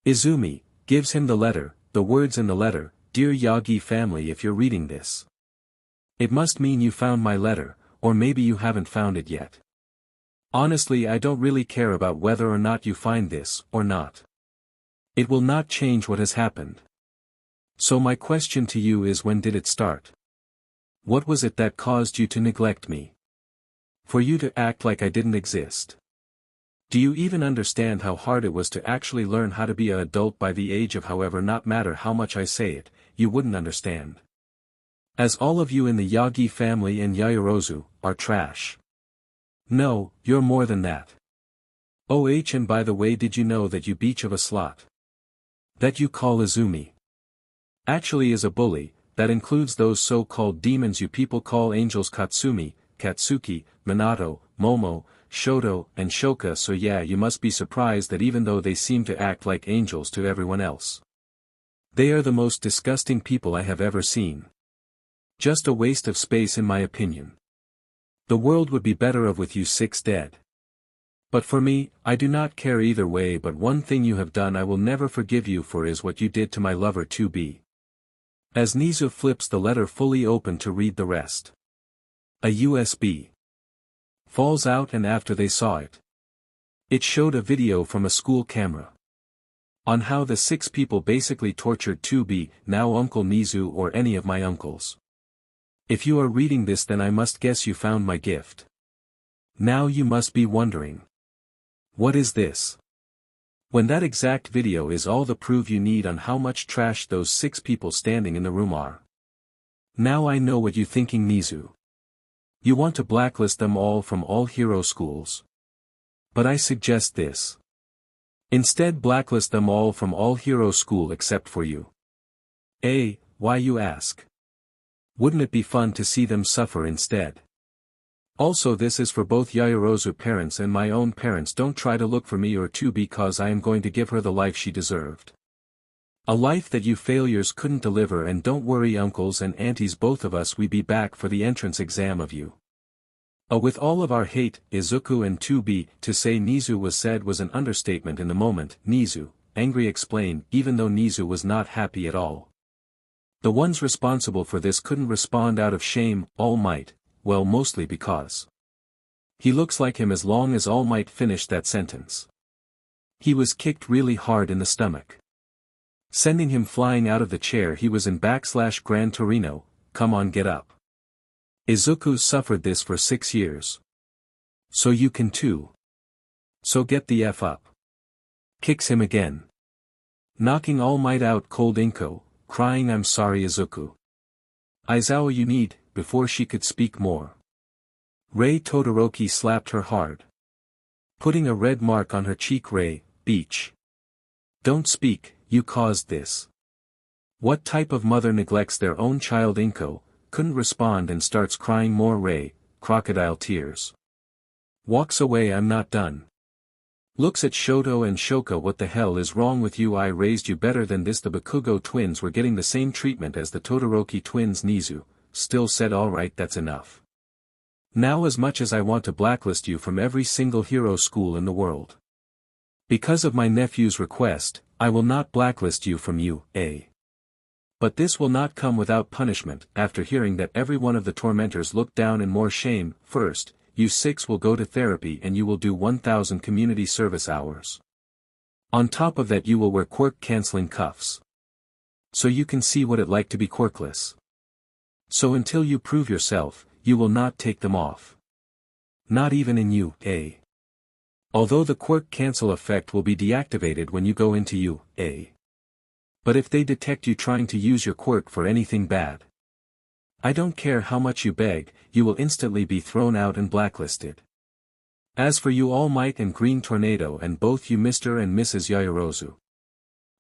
Izumi, gives him the letter, the words in the letter, Dear Yagi family if you're reading this. It must mean you found my letter, or maybe you haven't found it yet. Honestly I don't really care about whether or not you find this, or not. It will not change what has happened. So my question to you is when did it start? What was it that caused you to neglect me? For you to act like I didn't exist? Do you even understand how hard it was to actually learn how to be an adult by the age of however not matter how much I say it, you wouldn't understand. As all of you in the Yagi family and Yaoyorozu, are trash. No, you're more than that. Oh and by the way did you know that you beach of a slot? That you call Izumi. Actually is a bully, that includes those so-called demons you people call angels Katsumi, Katsuki, Minato, Momo, Shoto and Shoka so yeah you must be surprised that even though they seem to act like angels to everyone else. They are the most disgusting people I have ever seen. Just a waste of space in my opinion. The world would be better off with you 6 dead. But for me, I do not care either way but one thing you have done I will never forgive you for is what you did to my lover 2B. As Nizu flips the letter fully open to read the rest. A USB. Falls out and after they saw it. It showed a video from a school camera. On how the 6 people basically tortured 2B, now Uncle Nizu or any of my uncles. If you are reading this then I must guess you found my gift. Now you must be wondering. What is this? When that exact video is all the proof you need on how much trash those 6 people standing in the room are. Now I know what you're thinking Nizu. You want to blacklist them all from all hero schools. But I suggest this. Instead blacklist them all from all hero school except for you. Why you ask? Wouldn't it be fun to see them suffer instead? Also this is for both Yaoyorozu parents and my own parents don't try to look for me or 2 because I am going to give her the life she deserved. A life that you failures couldn't deliver and don't worry uncles and aunties both of us we be back for the entrance exam of you. With all of our hate, Izuku and 2B, to say Nizu was said was an understatement in the moment, Nizu, angry explained even though Nizu was not happy at all. The ones responsible for this couldn't respond out of shame, All Might, well mostly because he looks like him as long as All Might finished that sentence. He was kicked really hard in the stomach. Sending him flying out of the chair he was in / Gran Torino, come on get up. Izuku suffered this for 6 years. So you can too. So get the F up. Kicks him again. Knocking All Might out cold Inko, crying I'm sorry Izuku. Aizawa you need, before she could speak more. Rei Todoroki slapped her hard. Putting a red mark on her cheek Rei, beach. Don't speak, you caused this. What type of mother neglects their own child Inko, couldn't respond and starts crying more Rei, crocodile tears. Walks away I'm not done. Looks at Shoto and Shoka what the hell is wrong with you I raised you better than this the Bakugo twins were getting the same treatment as the Todoroki twins Nizu, still said alright that's enough. Now as much as I want to blacklist you from every single hero school in the world. Because of my nephew's request, I will not blacklist you from UA. But this will not come without punishment. After hearing that every one of the tormentors looked down in more shame, first, you 6 will go to therapy and you will do 1000 community service hours. On top of that you will wear quirk cancelling cuffs. So you can see what it like to be quirkless. So until you prove yourself, you will not take them off. Not even in UA. Although the quirk cancel effect will be deactivated when you go into UA. But if they detect you trying to use your quirk for anything bad, I don't care how much you beg, you will instantly be thrown out and blacklisted. As for you All Might and Green Tornado and both you Mr. and Mrs. Yaoyorozu,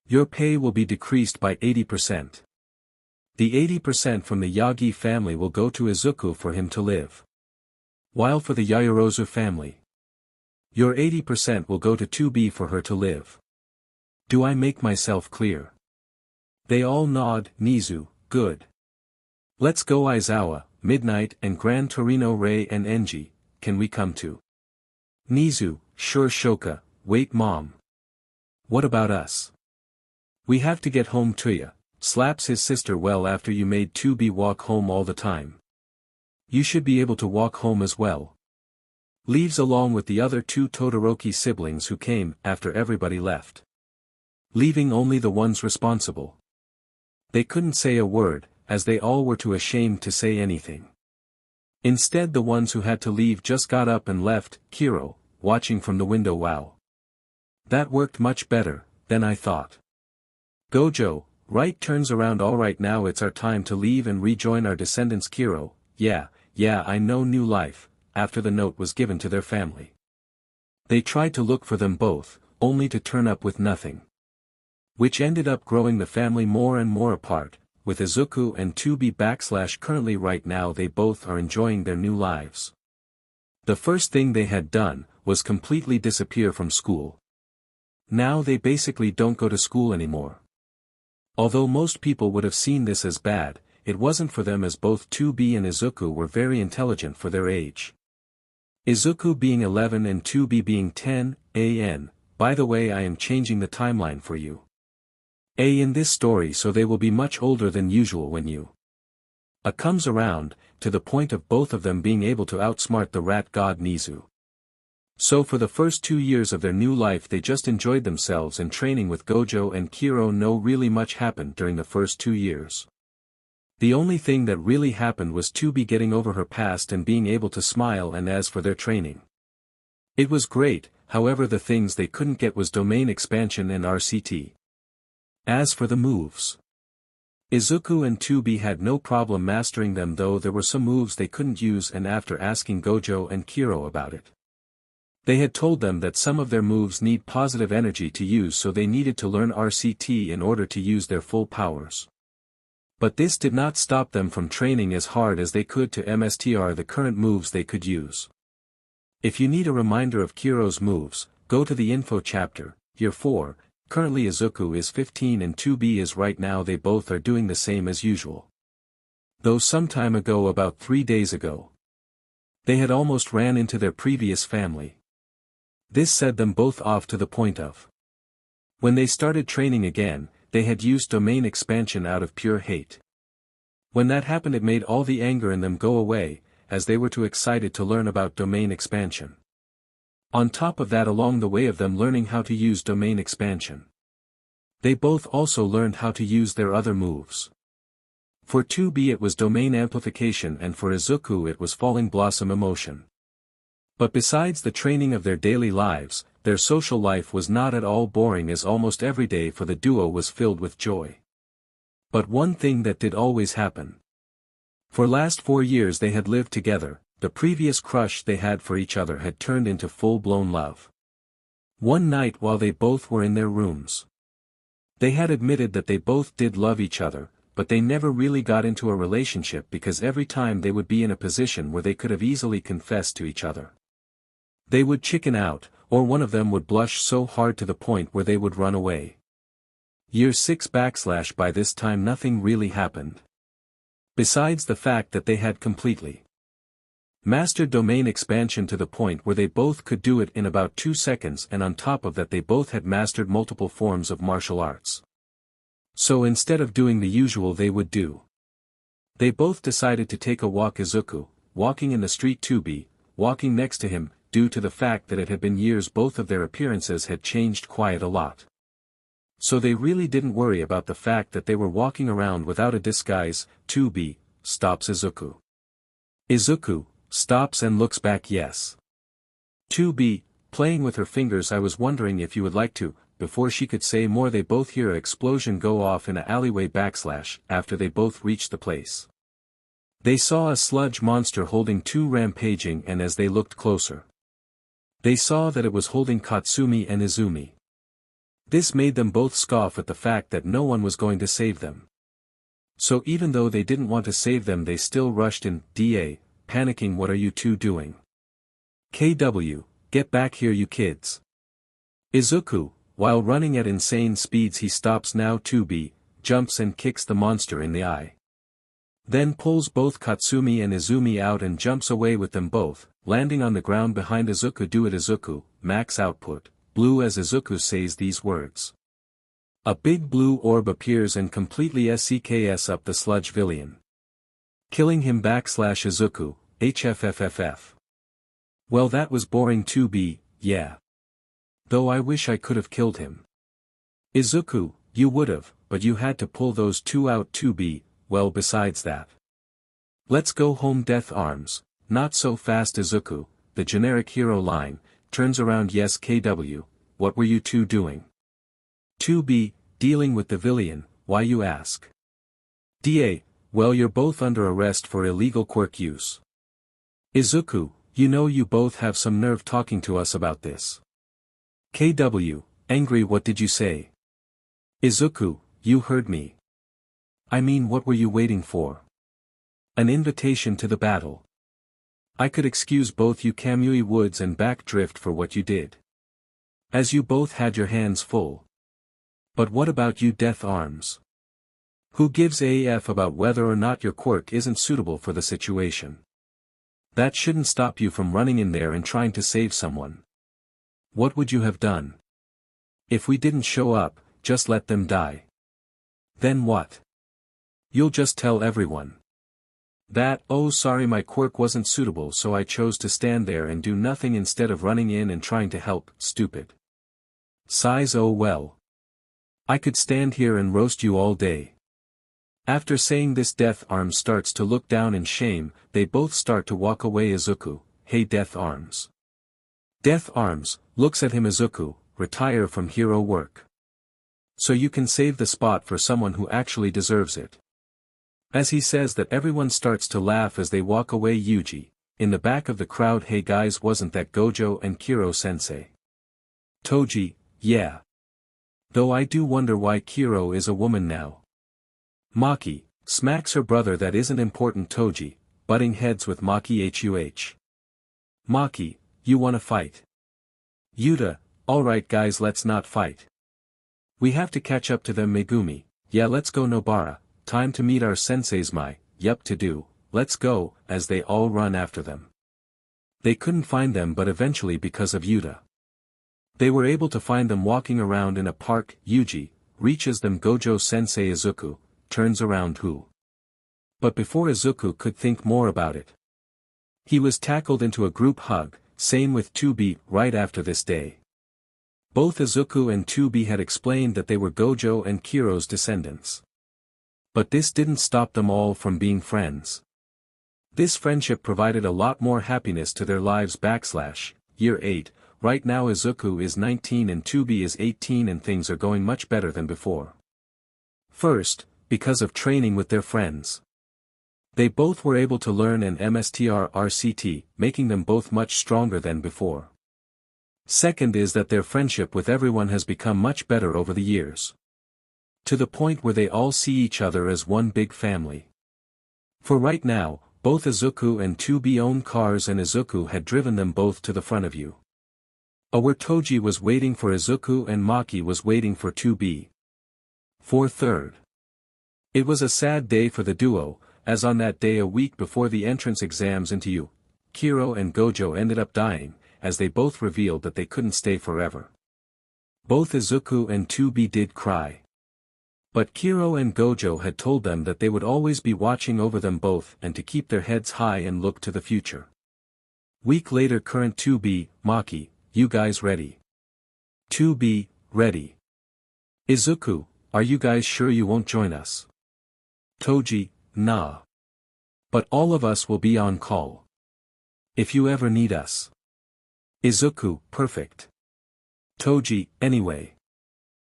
your pay will be decreased by 80%. The 80% from the Yagi family will go to Izuku for him to live. While for the Yaoyorozu family, your 80% will go to 2B for her to live. Do I make myself clear? They all nod. Nizu, good. Let's go Aizawa, Midnight and Gran Torino Ray and Enji, can we come too? Nizu, sure Shoka, wait mom. What about us? We have to get home to ya, slaps his sister well after you made 2B walk home all the time. You should be able to walk home as well. Leaves along with the other 2 Todoroki siblings who came after everybody left. Leaving only the ones responsible. They couldn't say a word, as they all were too ashamed to say anything. Instead the ones who had to leave just got up and left. Kiro, watching from the window. Wow. That worked much better than I thought. Gojo, right, turns around. Alright, now it's our time to leave and rejoin our descendants. Kiro, yeah, I know, new life, after the note was given to their family. They tried to look for them both, only to turn up with nothing. Which ended up growing the family more and more apart, with Izuku and 2B currently right now they both are enjoying their new lives. The first thing they had done, was completely disappear from school. Now they basically don't go to school anymore. Although most people would have seen this as bad, it wasn't for them as both 2B and Izuku were very intelligent for their age. Izuku being 11 and 2B being 10, by the way I am changing the timeline for you. In this story so they will be much older than usual when you comes around, to the point of both of them being able to outsmart the rat god Nizu. So for the first 2 years of their new life they just enjoyed themselves and training with Gojo and Kiro. No really much happened during the first 2 years. The only thing that really happened was 2B getting over her past and being able to smile, and as for their training, it was great. However, the things they couldn't get was domain expansion and RCT. As for the moves, Izuku and 2B had no problem mastering them, though there were some moves they couldn't use, and after asking Gojo and Kiro about it, they had told them that some of their moves need positive energy to use, so they needed to learn RCT in order to use their full powers. But this did not stop them from training as hard as they could to MSTR the current moves they could use. If you need a reminder of Kiro's moves, go to the info chapter, year 4, currently Izuku is 15 and 2B is right now. They both are doing the same as usual. Though some time ago, about 3 days ago, they had almost ran into their previous family. This set them both off to the point of, when they started training again, they had used domain expansion out of pure hate. When that happened it made all the anger in them go away, as they were too excited to learn about domain expansion. On top of that, along the way of them learning how to use domain expansion, they both also learned how to use their other moves. For 2B it was domain amplification and for Izuku it was falling blossom emotion. But besides the training of their daily lives, their social life was not at all boring, as almost every day for the duo was filled with joy. But one thing that did always happen. For last 4 years they had lived together, the previous crush they had for each other had turned into full-blown love. One night while they both were in their rooms, they had admitted that they both did love each other, but they never really got into a relationship because every time they would be in a position where they could have easily confessed to each other, they would chicken out, or one of them would blush so hard to the point where they would run away. Year 6 / by this time nothing really happened. Besides the fact that they had completely Mastered domain expansion to the point where they both could do it in about 2 seconds, and on top of that they both had mastered multiple forms of martial arts. So instead of doing the usual they would do. They both decided to take a walk. Izuku, walking in the street, Tubi, walking next to him, due to the fact that it had been years both of their appearances had changed quite a lot. So they really didn't worry about the fact that they were walking around without a disguise. Tubi stops Izuku. Izuku stops and looks back. Yes. Tubi, playing with her fingers. I was wondering if you would like to. Before she could say more they both hear an explosion go off in an alleyway. After they both reached the place, they saw a sludge monster holding two rampaging, and as they looked closer, they saw that it was holding Katsumi and Izumi. This made them both scoff at the fact that no one was going to save them. So even though they didn't want to save them they still rushed in, panicking. What are you two doing? KW, get back here you kids. Izuku, while running at insane speeds he stops now. Tubi, jumps and kicks the monster in the eye. Then pulls both Katsumi and Izumi out and jumps away with them both, landing on the ground behind Izuku. Do it Izuku, max output, blue. As Izuku says these words, a big blue orb appears and completely SCKS up the sludge villain, killing him. Izuku, HFFFF. Well that was boring. Tubi, yeah. Though I wish I could have killed him. Izuku, you would've, but you had to pull those two out. Tubi, well besides that. Let's go home. Death arms, not so fast. Izuku, the generic hero line, turns around. Yes KW, what were you two doing? Tubi, dealing with the villain. Why you ask? Da, well you're both under arrest for illegal quirk use. Izuku, you know you both have some nerve talking to us about this. KW, angry. What did you say? Izuku, you heard me. I mean what were you waiting for? An invitation to the battle. I could excuse both you Kamui Woods and Backdrift for what you did, as you both had your hands full. But what about you Death Arms? Who gives a f about whether or not your quirk isn't suitable for the situation? That shouldn't stop you from running in there and trying to save someone. What would you have done? If we didn't show up, just let them die. Then what? You'll just tell everyone that, oh sorry my quirk wasn't suitable so I chose to stand there and do nothing instead of running in and trying to help. Stupid. Sighs. Oh well. I could stand here and roast you all day. After saying this Death Arms starts to look down in shame. They both start to walk away. Izuku, hey Death Arms. Death Arms looks at him. Izuku, retire from hero work, so you can save the spot for someone who actually deserves it. As he says that everyone starts to laugh as they walk away. Yuji, in the back of the crowd, hey guys wasn't that Gojo and Kiro sensei? Toji, yeah. Though I do wonder why Kiro is a woman now. Maki, smacks her brother. That isn't important. Toji, butting heads with Maki. Maki, you wanna fight? Yuta, alright guys let's not fight. We have to catch up to them. Megumi, yeah let's go. Nobara, time to meet our senseis. Yup to do, let's go, as they all run after them. They couldn't find them but eventually because of Yuta, they were able to find them walking around in a park. Yuji, reaches them. Gojo sensei. Izuku, turns around. Who? But before Izuku could think more about it, he was tackled into a group hug. Same with Tubi. Right after this day, both Izuku and Tubi had explained that they were Gojo and Kiro's descendants. But this didn't stop them all from being friends. This friendship provided a lot more happiness to their lives. Year 8, right now Izuku is 19 and Tubi is 18 and things are going much better than before. First, because of training with their friends. They both were able to learn an MSTR RCT, making them both much stronger than before. Second is that their friendship with everyone has become much better over the years, to the point where they all see each other as one big family. For right now, both Izuku and Tubi own cars and Izuku had driven them both to the front of you. Where Toji was waiting for Izuku and Maki was waiting for Tubi. For third. It was a sad day for the duo, as on that day a week before the entrance exams into Kiro and Gojo ended up dying, as they both revealed that they couldn't stay forever. Both Izuku and 2B did cry. But Kiro and Gojo had told them that they would always be watching over them both and to keep their heads high and look to the future. Week later, current 2B, Maki, you guys ready? 2B, ready. Izuku, are you guys sure you won't join us? Toji, nah. But all of us will be on call. If you ever need us. Izuku, perfect. Toji, anyway.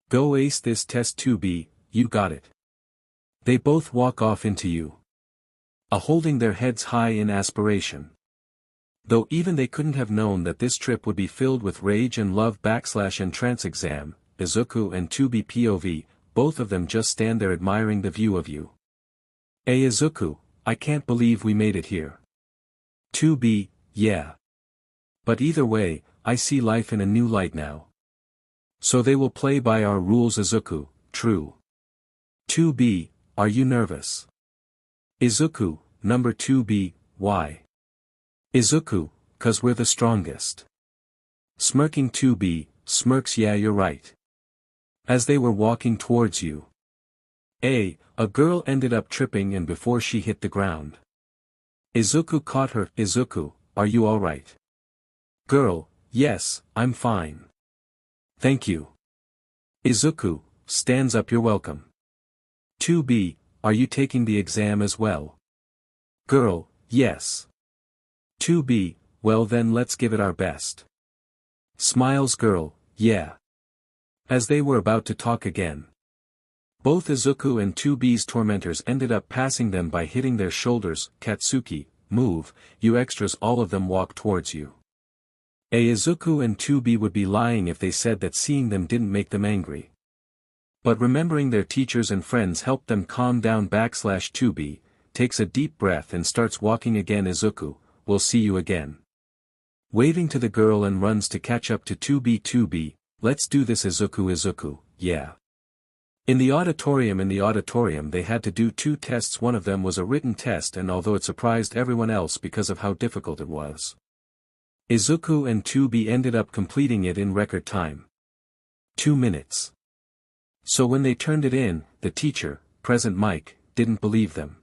Go ace this test 2B, you got it. They both walk off into you. Holding their heads high in aspiration. Though even they couldn't have known that this trip would be filled with rage and love / entrance exam, Izuku and 2B POV, both of them just stand there admiring the view of you. Hey Izuku, I can't believe we made it here. 2B, yeah. But either way, I see life in a new light now. So they will play by our rules Izuku, true. 2B, are you nervous? Izuku, number 2B, why? Izuku, 'cause we're the strongest. Smirking 2B, smirks yeah you're right. As they were walking towards you. A girl ended up tripping and before she hit the ground. Izuku caught her. Izuku, are you alright? Girl, yes, I'm fine. Thank you. Izuku, stands up you're welcome. 2B, are you taking the exam as well? Girl, yes. 2B, well then let's give it our best. Smiles girl, yeah. As they were about to talk again. Both Izuku and 2B's tormentors ended up passing them by hitting their shoulders. Katsuki, move, you extras, all of them walk towards you. Izuku and 2B would be lying if they said that seeing them didn't make them angry. But remembering their teachers and friends helped them calm down. / 2B, takes a deep breath and starts walking again. Izuku, we'll see you again. Waving to the girl and runs to catch up to 2B. 2B, let's do this Izuku. Izuku, yeah. In the auditorium they had to do 2 tests. One of them was a written test, and although it surprised everyone else because of how difficult it was, Izuku and 2B ended up completing it in record time. 2 minutes. So when they turned it in, the teacher, present Mike, didn't believe them.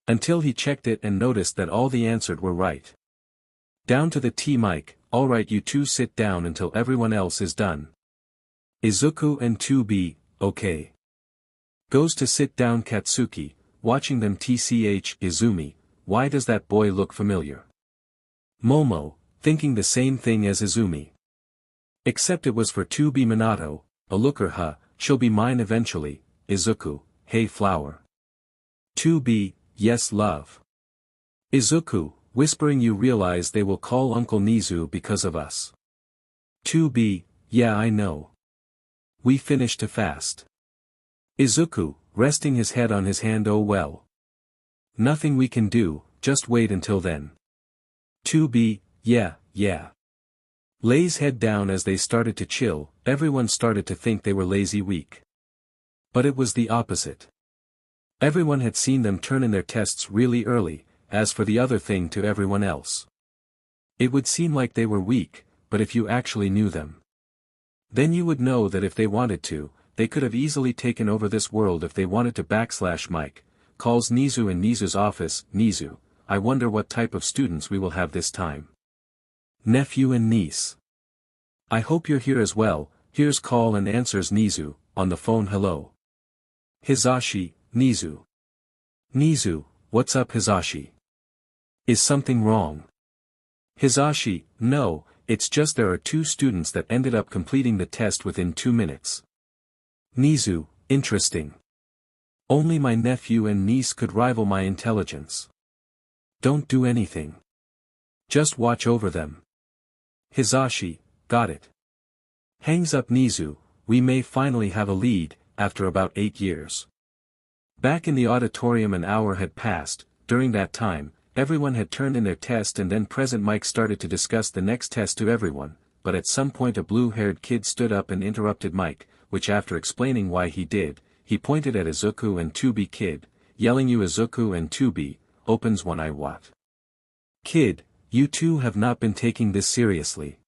Until he checked it and noticed that all the answered were right. Down to the T. Mike, alright you two sit down until everyone else is done. Izuku and 2B, okay. Goes to sit down. Katsuki, watching them. TCH, Izumi, why does that boy look familiar? Momo, thinking the same thing as Izumi. Except it was for 2B. Minato, a looker huh, she'll be mine eventually. Izuku, hey flower. 2B, yes love. Izuku, whispering you realize they will call Uncle Nizu because of us. 2B, yeah I know. We finished too fast. Izuku, resting his head on his hand, oh well. Nothing we can do, just wait until then. 2B, yeah. Lays head down as they started to chill. Everyone started to think they were lazy weak. But it was the opposite. Everyone had seen them turn in their tests really early. As for the other thing, to everyone else, it would seem like they were weak, but if you actually knew them, then you would know that if they wanted to, they could have easily taken over this world if they wanted to. Mike calls Nizu in Nizu's office. Nizu, I wonder what type of students we will have this time. Nephew and niece. I hope you're here as well. Here's call and answers Nizu, on the phone. Hello. Hizashi, Nizu. Nizu, what's up Hizashi? Is something wrong? Hizashi, no, it's just there are 2 students that ended up completing the test within 2 minutes. Nizu, interesting. Only my nephew and niece could rival my intelligence. Don't do anything. Just watch over them. Hizashi, got it. Hangs up. Nizu, we may finally have a lead, after about 8 years. Back in the auditorium an hour had passed. During that time, everyone had turned in their test and then present Mike started to discuss the next test to everyone, but at some point a blue-haired kid stood up and interrupted Mike, which after explaining why he did, he pointed at Izuku and 2B. Kid, yelling you Izuku and 2B, opens one eye. What? Kid, You two have not been taking this seriously.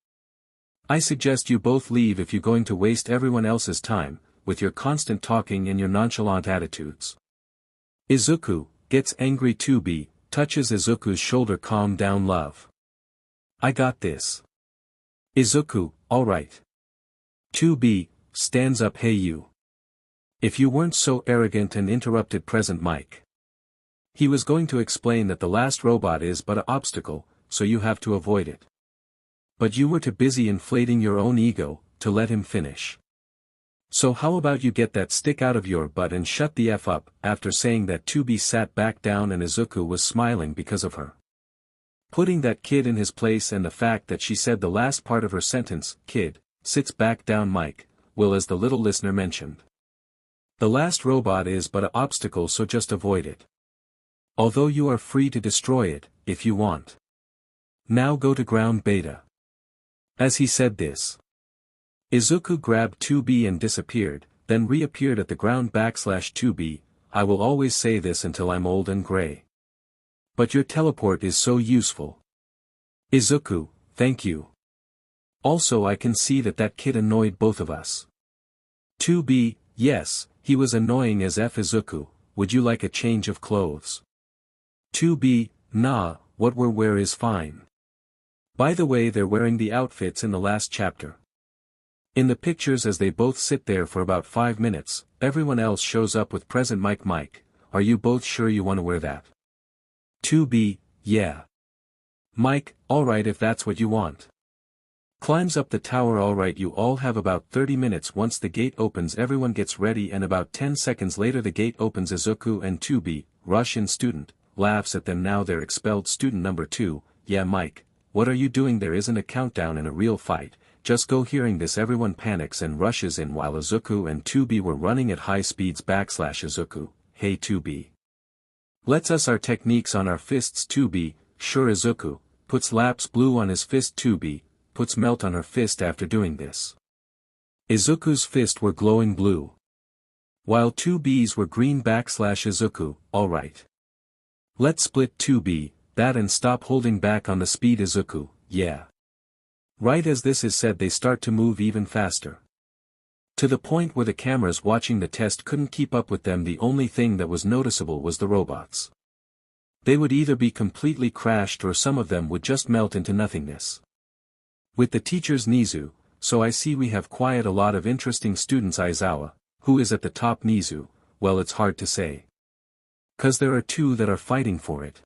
I suggest you both leave if you're going to waste everyone else's time, with your constant talking and your nonchalant attitudes. Izuku gets angry. 2B touches Izuku's shoulder. Calm down, love. I got this. Izuku, alright. 2B stands up. Hey you. If you weren't so arrogant, and interrupted present Mike. He was going to explain that the last robot is but an obstacle, so you have to avoid it. But you were too busy inflating your own ego, to let him finish. So how about you get that stick out of your butt and shut the F up? After saying that, 2B sat back down and Izuku was smiling because of her. Putting that kid in his place and the fact that she said the last part of her sentence, kid, sits back down. Mike will, as the little listener mentioned. The last robot is but an obstacle, so just avoid it. Although you are free to destroy it, if you want. Now go to ground beta. As he said this, Izuku grabbed 2B and disappeared, then reappeared at the ground. 2B, I will always say this until I'm old and gray. But your teleport is so useful. Izuku, thank you. Also, I can see that kid annoyed both of us. 2B, yes, he was annoying as F. Izuku, would you like a change of clothes? 2B, nah, what we're wear is fine. By the way, they're wearing the outfits in the last chapter. In the pictures as they both sit there for about 5 minutes, everyone else shows up with present Mike. Mike, are you both sure you want to wear that? 2B, yeah. Mike, alright if that's what you want. Climbs up the tower. Alright, you all have about 30 minutes. Once the gate opens, everyone gets ready, and about 10 seconds later the gate opens. Izuku and 2B rush in. Student laughs at them. Now they're expelled. Student number 2, yeah Mike, what are you doing? There isn't a countdown in a real fight, just go. Hearing this, everyone panics and rushes in while Izuku and 2B were running at high speeds. Izuku, hey 2B. Let's us our techniques on our fists. 2B, sure. Izuku puts lapse blue on his fist. 2B puts melt on her fist. After doing this, Izuku's fists were glowing blue, while 2B's were green. Izuku, alright. Let's split 2B, that and stop holding back on the speed. Izuku, yeah. Right as this is said, they start to move even faster. To the point where the cameras watching the test couldn't keep up with them. The only thing that was noticeable was the robots. They would either be completely crashed or some of them would just melt into nothingness. With the teachers Nizu, so I see we have quite a lot of interesting students. Aizawa, who is at the top? Nizu, well, it's hard to say. 'Cause there are two that are fighting for it.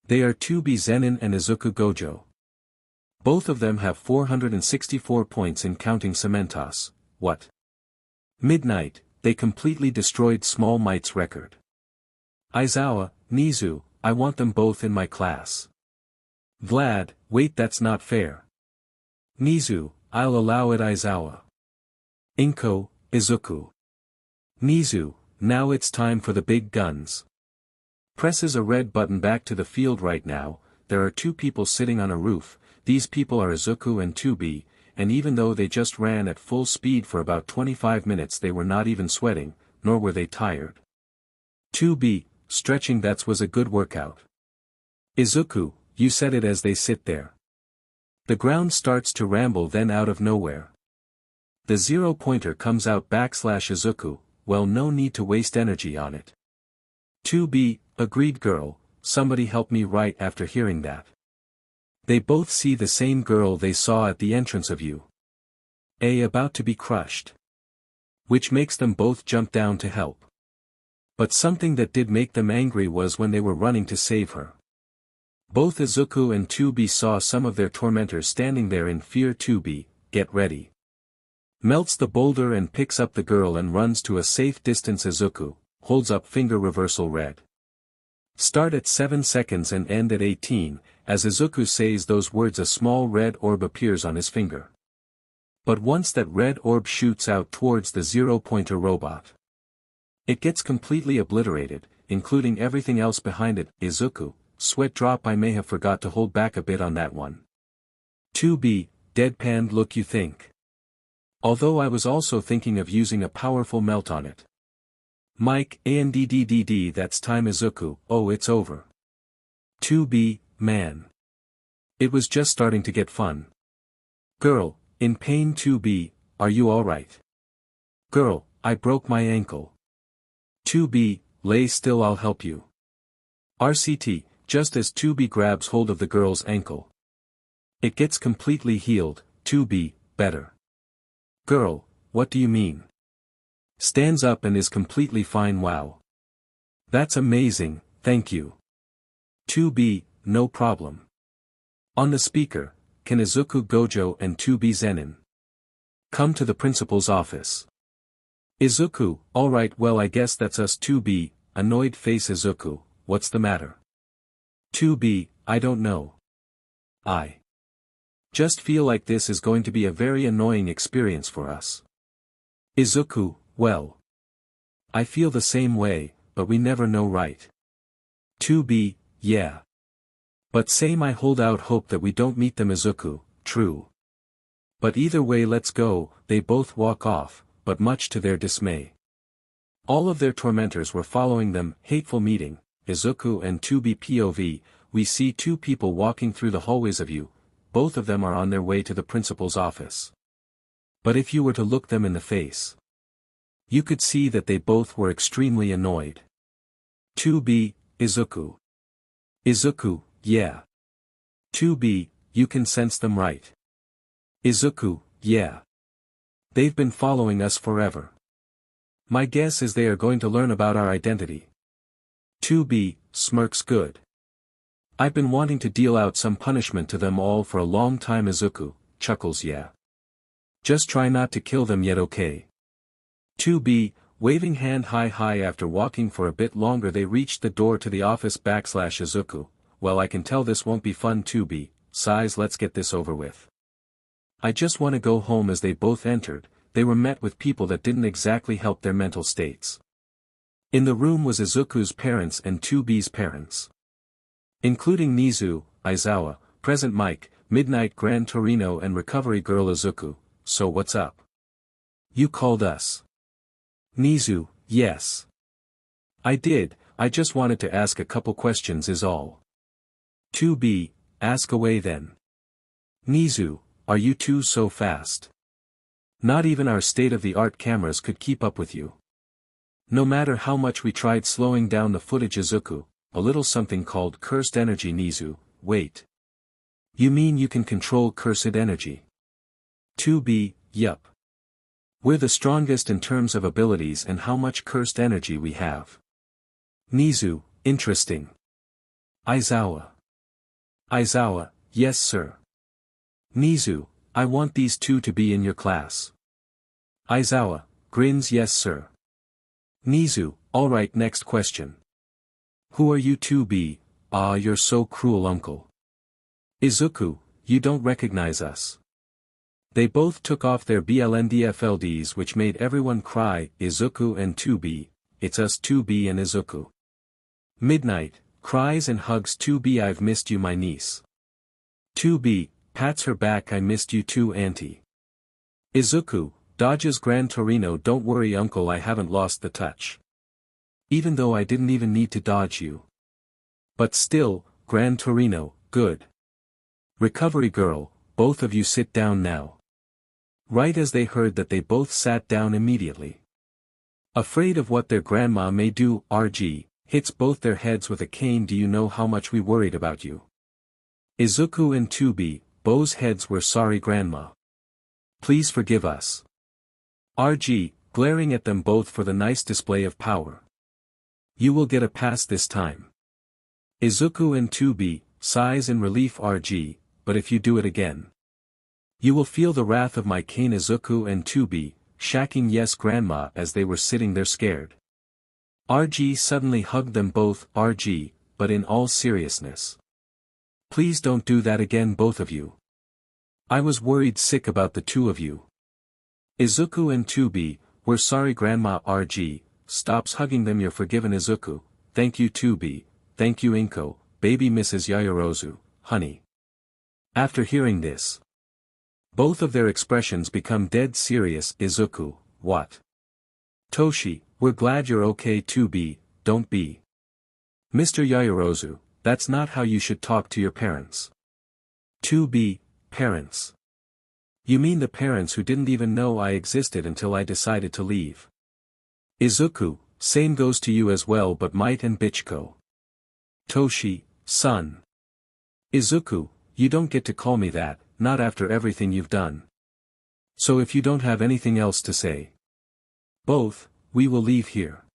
They are 2B Zenin and Izuku Gojo. Both of them have 464 points in counting Cementos. What? Midnight, they completely destroyed Small Might's record. Aizawa, Nizu, I want them both in my class. Vlad, wait, that's not fair. Nizu, I'll allow it. Aizawa. Inko, Izuku. Nizu, now it's time for the big guns. Presses a red button. Back to the field. Right now, there are two people sitting on a roof. These people are Izuku and 2B, and even though they just ran at full speed for about 25 minutes, they were not even sweating, nor were they tired. 2B, stretching, that was a good workout. Izuku, you said it. As they sit there, the ground starts to ramble. Then out of nowhere, the 0-pointer comes out. Izuku, well, no need to waste energy on it. 2B, agreed. Girl, somebody help me. Right after hearing that, they both see the same girl they saw at the entrance of U.A. about to be crushed. Which makes them both jump down to help. But something that did make them angry was when they were running to save her. Both Izuku and 2B saw some of their tormentors standing there in fear. 2B, get ready. Melts the boulder and picks up the girl and runs to a safe distance. Izuku holds up finger. Reversal red. Start at 7 seconds and end at 18, as Izuku says those words a small red orb appears on his finger. But once that red orb shoots out towards the 0-pointer robot, it gets completely obliterated, including everything else behind it. Izuku, sweat drop. I may have forgot to hold back a bit on that one. 2B, deadpanned look. You think? Although I was also thinking of using a powerful melt on it. Mike, ANDDDD, that's time. Izuku, oh, it's over. 2B, man. It was just starting to get fun. Girl, in pain 2B, are you alright? Girl, I broke my ankle. 2B, lay still, I'll help you. RCT, just as 2B grabs hold of the girl's ankle. It gets completely healed. 2B, better. Girl, what do you mean? Stands up and is completely fine. Wow. That's amazing, thank you. 2B, no problem. On the speaker, can Izuku Gojo and 2B Zenin come to the principal's office? Izuku, alright, well I guess that's us. 2B, annoyed face. Izuku, what's the matter? 2B, I don't know. I just feel like this is going to be a very annoying experience for us. Izuku, well, I feel the same way, but we never know, right? 2B, yeah. But same, I hold out hope that we don't meet them. Izuku, true. But either way, let's go. They both walk off, but much to their dismay, all of their tormentors were following them. Hateful meeting, Izuku and 2B POV, we see two people walking through the hallways of you, both of them are on their way to the principal's office. But if you were to look them in the face, you could see that they both were extremely annoyed. 2B, Izuku. Izuku, yeah. 2B, you can sense them, right? Izuku, yeah. They've been following us forever. My guess is they are going to learn about our identity. 2B, smirks, good. I've been wanting to deal out some punishment to them all for a long time. Izuku, chuckles, yeah. Just try not to kill them yet, okay? 2B, waving hand high. After walking for a bit longer they reached the door to the office. Izuku, well I can tell this won't be fun. 2B, sighs, let's get this over with. I just want to go home. As they both entered, they were met with people that didn't exactly help their mental states. In the room was Izuku's parents and 2B's parents, including Nizu, Aizawa, Present Mike, Midnight Grand Torino and Recovery Girl. Izuku, so what's up? You called us? Nizu, yes. I did, I just wanted to ask a couple questions is all. 2B, ask away then. Nizu, are you two so fast? Not even our state-of-the-art cameras could keep up with you. No matter how much we tried slowing down the footage. Izuku, a little something called cursed energy. Nizu, wait. You mean you can control cursed energy? 2B, yup. We're the strongest in terms of abilities and how much cursed energy we have. Nizu, interesting. Aizawa. Aizawa, yes sir. Nizu, I want these two to be in your class. Aizawa, grins, yes sir. Nizu, alright, next question. Who are you? 2B, ah, you're so cruel uncle. Izuku, you don't recognize us. They both took off their BLNDFLDs which made everyone cry. Izuku and 2B, it's us. 2B and Izuku. Midnight, cries and hugs 2B, I've missed you my niece. 2B, pats her back, I missed you too auntie. Izuku, dodges Gran Torino, don't worry uncle, I haven't lost the touch. Even though I didn't even need to dodge you. But still, Gran Torino, good. Recovery Girl, both of you sit down now. Right as they heard that they both sat down immediately. Afraid of what their grandma may do, RG, hits both their heads with a cane. Do you know how much we worried about you? Izuku and 2B, both heads were sorry grandma. Please forgive us. RG, glaring at them both for the nice display of power. You will get a pass this time. Izuku and 2B, sighs in relief. RG, but if you do it again, you will feel the wrath of my cane. Izuku and 2B, shacking yes grandma as they were sitting there scared. RG suddenly hugged them both. RG, but in all seriousness. Please don't do that again both of you. I was worried sick about the two of you. Izuku and 2B, we're sorry grandma. RG, stops hugging them, you're forgiven. Izuku, thank you 2B, thank you Inko, baby Mrs. Yayorozu, honey. After hearing this, both of their expressions become dead serious. Izuku, what? Toshi, we're glad you're okay. 2B, don't be. Mr. Yayorozu, that's not how you should talk to your parents. 2B, parents. You mean the parents who didn't even know I existed until I decided to leave. Izuku, same goes to you as well, but Might and Bichiko. Toshi, son. Izuku, you don't get to call me that, not after everything you've done. So if you don't have anything else to say. Both, we will leave here.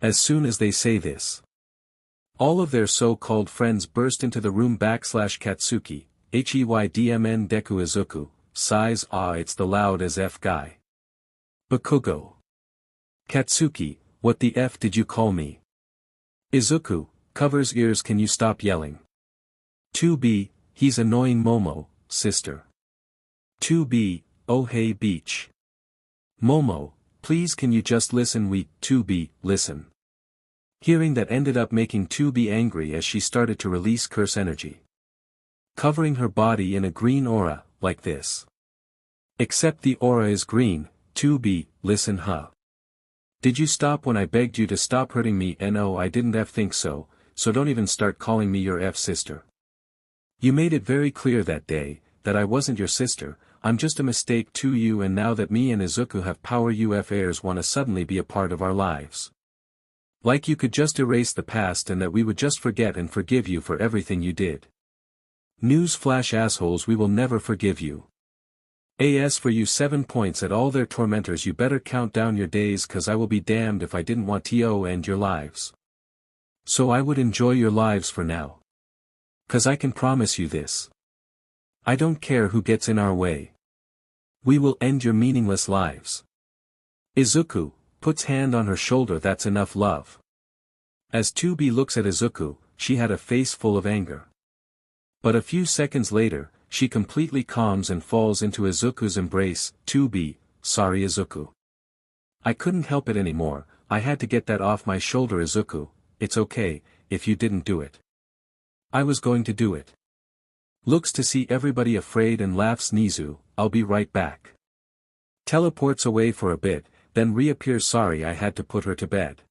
As soon as they say this. All of their so-called friends burst into the room. Katsuki, HEYDMN Deku Izuku, sighs, ah, it's the loud as F guy. Bakugo. Katsuki, what the F did you call me? Izuku, covers ears, can you stop yelling? 2B, he's annoying Momo, sister. 2B, oh hey beach. Momo, please can you just listen? 2B, listen. Hearing that ended up making 2B angry as she started to release curse energy. Covering her body in a green aura, like this. Except the aura is green. 2B, listen huh. Did you stop when I begged you to stop hurting me? No, I didn't think so, so don't even start calling me your sister. You made it very clear that day, that I wasn't your sister, I'm just a mistake to you, and now that me and Izuku have power, heirs want to suddenly be a part of our lives. Like you could just erase the past and that we would just forget and forgive you for everything you did. Newsflash assholes, we will never forgive you. As for you 7 points at all their tormentors, you better count down your days, cause I will be damned if I didn't want to end your lives. So I would enjoy your lives for now. Cause I can promise you this. I don't care who gets in our way. We will end your meaningless lives. Izuku, puts hand on her shoulder, that's enough love. As 2B looks at Izuku, she had a face full of anger. But a few seconds later, she completely calms and falls into Izuku's embrace. 2B, sorry Izuku. I couldn't help it anymore, I had to get that off my shoulder. Izuku, it's okay, if you didn't do it. I was going to do it. Looks to see everybody afraid and laughs. Nizu, I'll be right back. Teleports away for a bit, then reappears. Sorry, I had to put her to bed.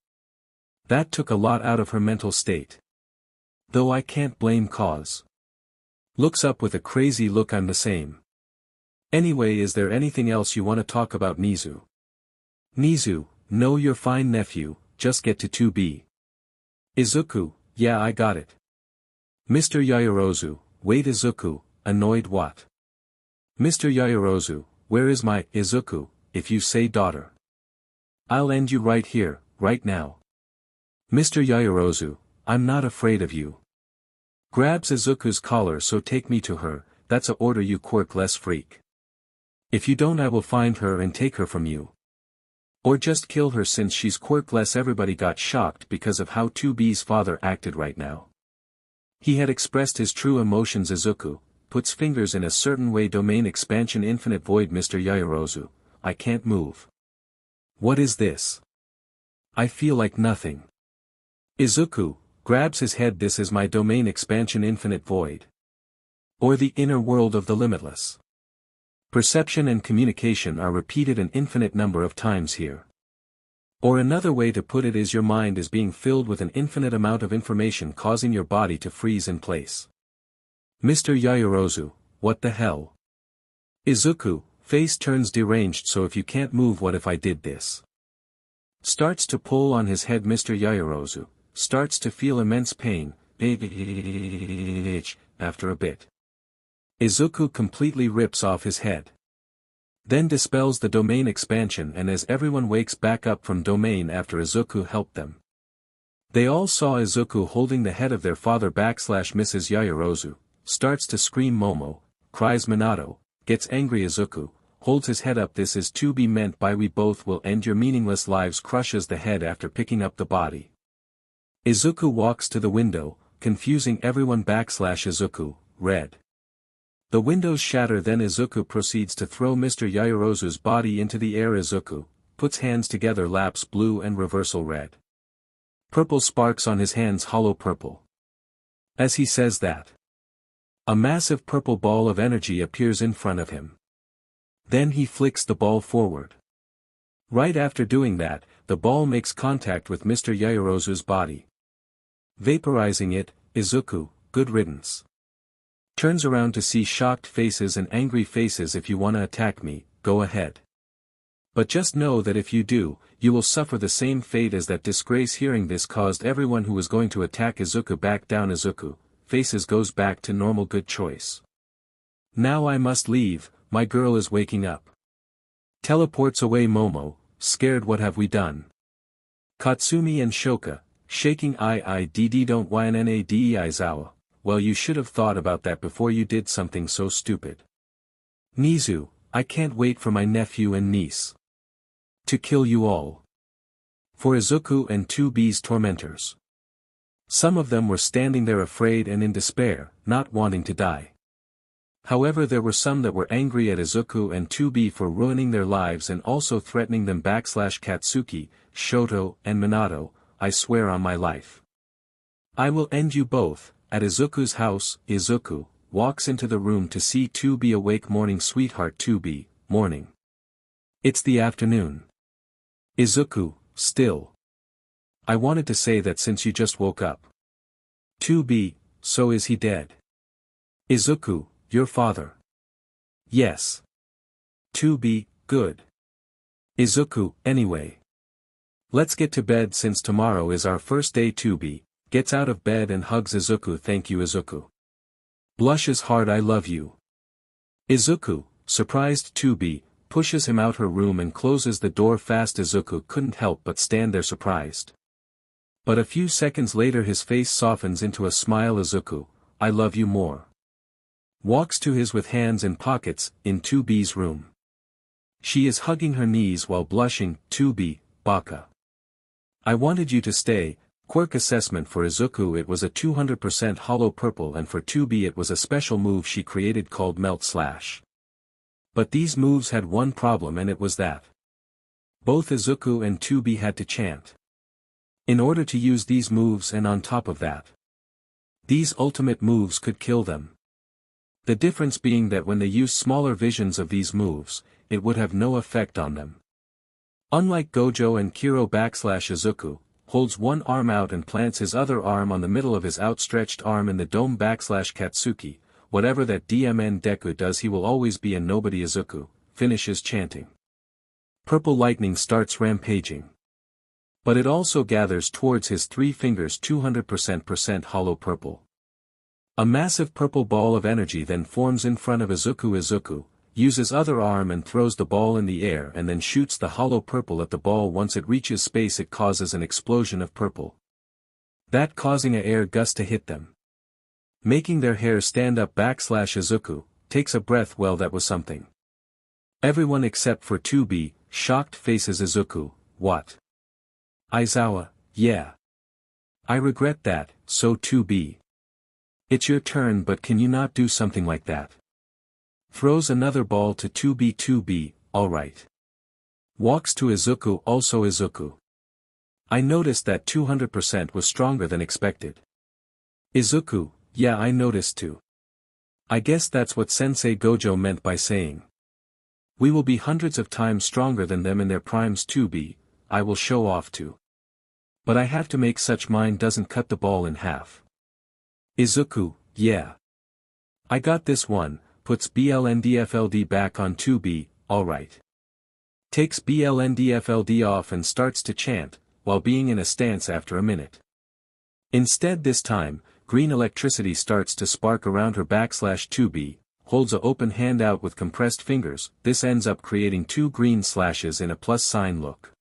That took a lot out of her mental state. Though I can't blame cause. Looks up with a crazy look. I'm the same. Anyway, is there anything else you want to talk about? Nizu. Nizu, no, you're fine nephew, just get to 2B. Izuku, yeah, I got it. Mr. Yaoyorozu, wait. Izuku, annoyed, what? Mr. Yaoyorozu, where is my Izuku? If you say daughter, I'll end you right here, right now. Mr. Yaoyorozu, I'm not afraid of you. Grabs Izuku's collar, so take me to her, that's a order, you quirkless freak. If you don't, I will find her and take her from you. Or just kill her since she's quirkless. Everybody got shocked because of how 2B's father acted right now. He had expressed his true emotions. Izuku, puts fingers in a certain way. Domain expansion infinite void. Mr. Yaoyorozu, I can't move. What is this? I feel like nothing. Izuku, grabs his head. This is my domain expansion infinite void. Or the inner world of the limitless. Perception and communication are repeated an infinite number of times here. Or another way to put it is your mind is being filled with an infinite amount of information, causing your body to freeze in place. Mr. Yaoyorozu, what the hell? Izuku, face turns deranged. So if you can't move, what if I did this? Starts to pull on his head. Mr. Yaoyorozu starts to feel immense pain. After a bit, Izuku completely rips off his head. Then dispels the domain expansion, and as everyone wakes back up from domain after Izuku helped them. They all saw Izuku holding the head of their father. Mrs. Yaoyorozu starts to scream. Momo, cries. Minato, gets angry. Izuku holds his head up. This is to be meant by we both will end your meaningless lives. Crushes the head after picking up the body. Izuku walks to the window, confusing everyone. Izuku, red. The windows shatter, then Izuku proceeds to throw Mr. Yaoyorozu's body into the air. Izuku puts hands together. Lapse blue and reversal red. Purple sparks on his hands. Hollow purple. As he says that, a massive purple ball of energy appears in front of him. Then he flicks the ball forward. Right after doing that, the ball makes contact with Mr. Yaoyorozu's body, vaporizing it. Izuku, good riddance. Turns around to see shocked faces and angry faces. If you wanna attack me, go ahead. But just know that if you do, you will suffer the same fate as that disgrace. Hearing this caused everyone who was going to attack Izuku back down. Izuku, faces goes back to normal. Good choice. Now I must leave, my girl is waking up. Teleports away. Momo, scared. What have we done? Katsumi and Shoka, shaking IIDD. Don't YNNADE. Aizawa, well, you should have thought about that before you did something so stupid. Nizu, I can't wait for my nephew and niece to kill you all. For Izuku and 2B's tormentors. Some of them were standing there afraid and in despair, not wanting to die. However, there were some that were angry at Izuku and 2B for ruining their lives and also threatening them. Katsuki, Shoto, and Minato, I swear on my life, I will end you both. At Izuku's house, Izuku walks into the room to see 2B awake. Morning, sweetheart. 2B, morning. It's the afternoon. Izuku, still. I wanted to say that since you just woke up. 2B, so is he dead? Izuku, your father? Yes. 2B, good. Izuku, anyway, let's get to bed since tomorrow is our first day. 2B gets out of bed and hugs Izuku. Thank you. Izuku blushes hard. I love you. Izuku, surprised. 2B pushes him out her room and closes the door fast. Izuku couldn't help but stand there surprised. But a few seconds later his face softens into a smile. Izuku, I love you more. Walks to his with hands in pockets, in 2B's room. She is hugging her knees while blushing. 2B, baka. I wanted you to stay. Quirk assessment for Izuku. It was a 200% hollow purple, and for 2B it was a special move she created called Melt Slash. But these moves had one problem, and it was that both Izuku and 2B had to chant in order to use these moves, and on top of that, these ultimate moves could kill them. The difference being that when they used smaller visions of these moves, it would have no effect on them. Unlike Gojo and Kiro. Izuku holds one arm out and plants his other arm on the middle of his outstretched arm in the dome. Katsuki, whatever that DMN Deku does, he will always be a nobody. Izuku finishes chanting. Purple lightning starts rampaging. But it also gathers towards his 3 fingers. 200% hollow purple. A massive purple ball of energy then forms in front of Izuku. Izuku uses other arm and throws the ball in the air and then shoots the hollow purple at the ball. Once it reaches space it causes an explosion of purple, that causing a air gust to hit them, making their hair stand up. Izuku takes a breath. Well, that was something. Everyone except for 2B, shocked faces. Izuku, what? Aizawa, yeah. I regret that. So 2B, it's your turn, but can you not do something like that? Throws another ball to 2B. 2B, alright. Walks to Izuku. Also Izuku, I noticed that 200% was stronger than expected. Izuku, yeah, I noticed too. I guess that's what Sensei Gojo meant by saying we will be hundreds of times stronger than them in their primes. 2B, I will show off too. But I have to make such mine doesn't cut the ball in half. Izuku, yeah. I got this one. Puts BLNDFLD back on. 2B, alright. Takes BLNDFLD off and starts to chant, while being in a stance after a minute. Instead this time, green electricity starts to spark around her. 2B, holds a open hand out with compressed fingers. This ends up creating 2 green slashes in a plus sign look.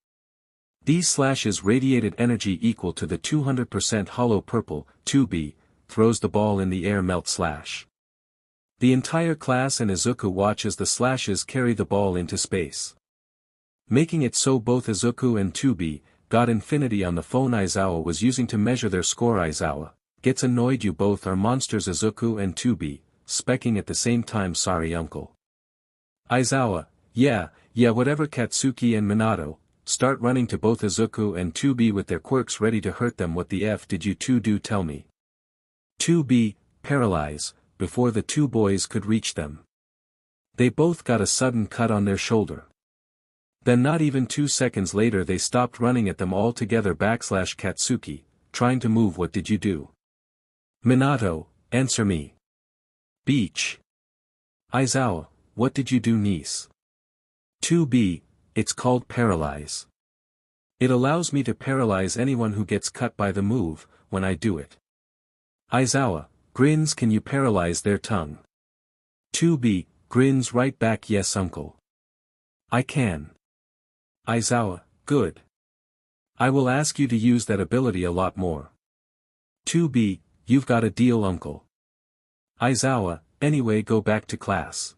These slashes radiated energy equal to the 200% hollow purple. 2B, throws the ball in the air. Melt Slash. The entire class and Izuku watch as the slashes carry the ball into space, making it so both Izuku and 2B got infinity on the phone Aizawa was using to measure their score. Aizawa gets annoyed. You both are monsters. Izuku and 2B, specking at the same time. Sorry uncle. Aizawa, yeah, whatever. Katsuki and Minato start running to both Izuku and 2B with their quirks ready to hurt them. What the F did you two do? Tell me. 2B, paralyze. Before the 2 boys could reach them, they both got a sudden cut on their shoulder. Then not even 2 seconds later they stopped running at them all together. Katsuki, trying to move. What did you do? Minato, answer me. Beach. Aizawa, what did you do, niece? 2B, it's called paralyze. It allows me to paralyze anyone who gets cut by the move, when I do it. Aizawa, grins, can you paralyze their tongue? 2B, grins right back, yes uncle. I can. Aizawa, good. I will ask you to use that ability a lot more. 2B, you've got a deal uncle. Aizawa, anyway go back to class.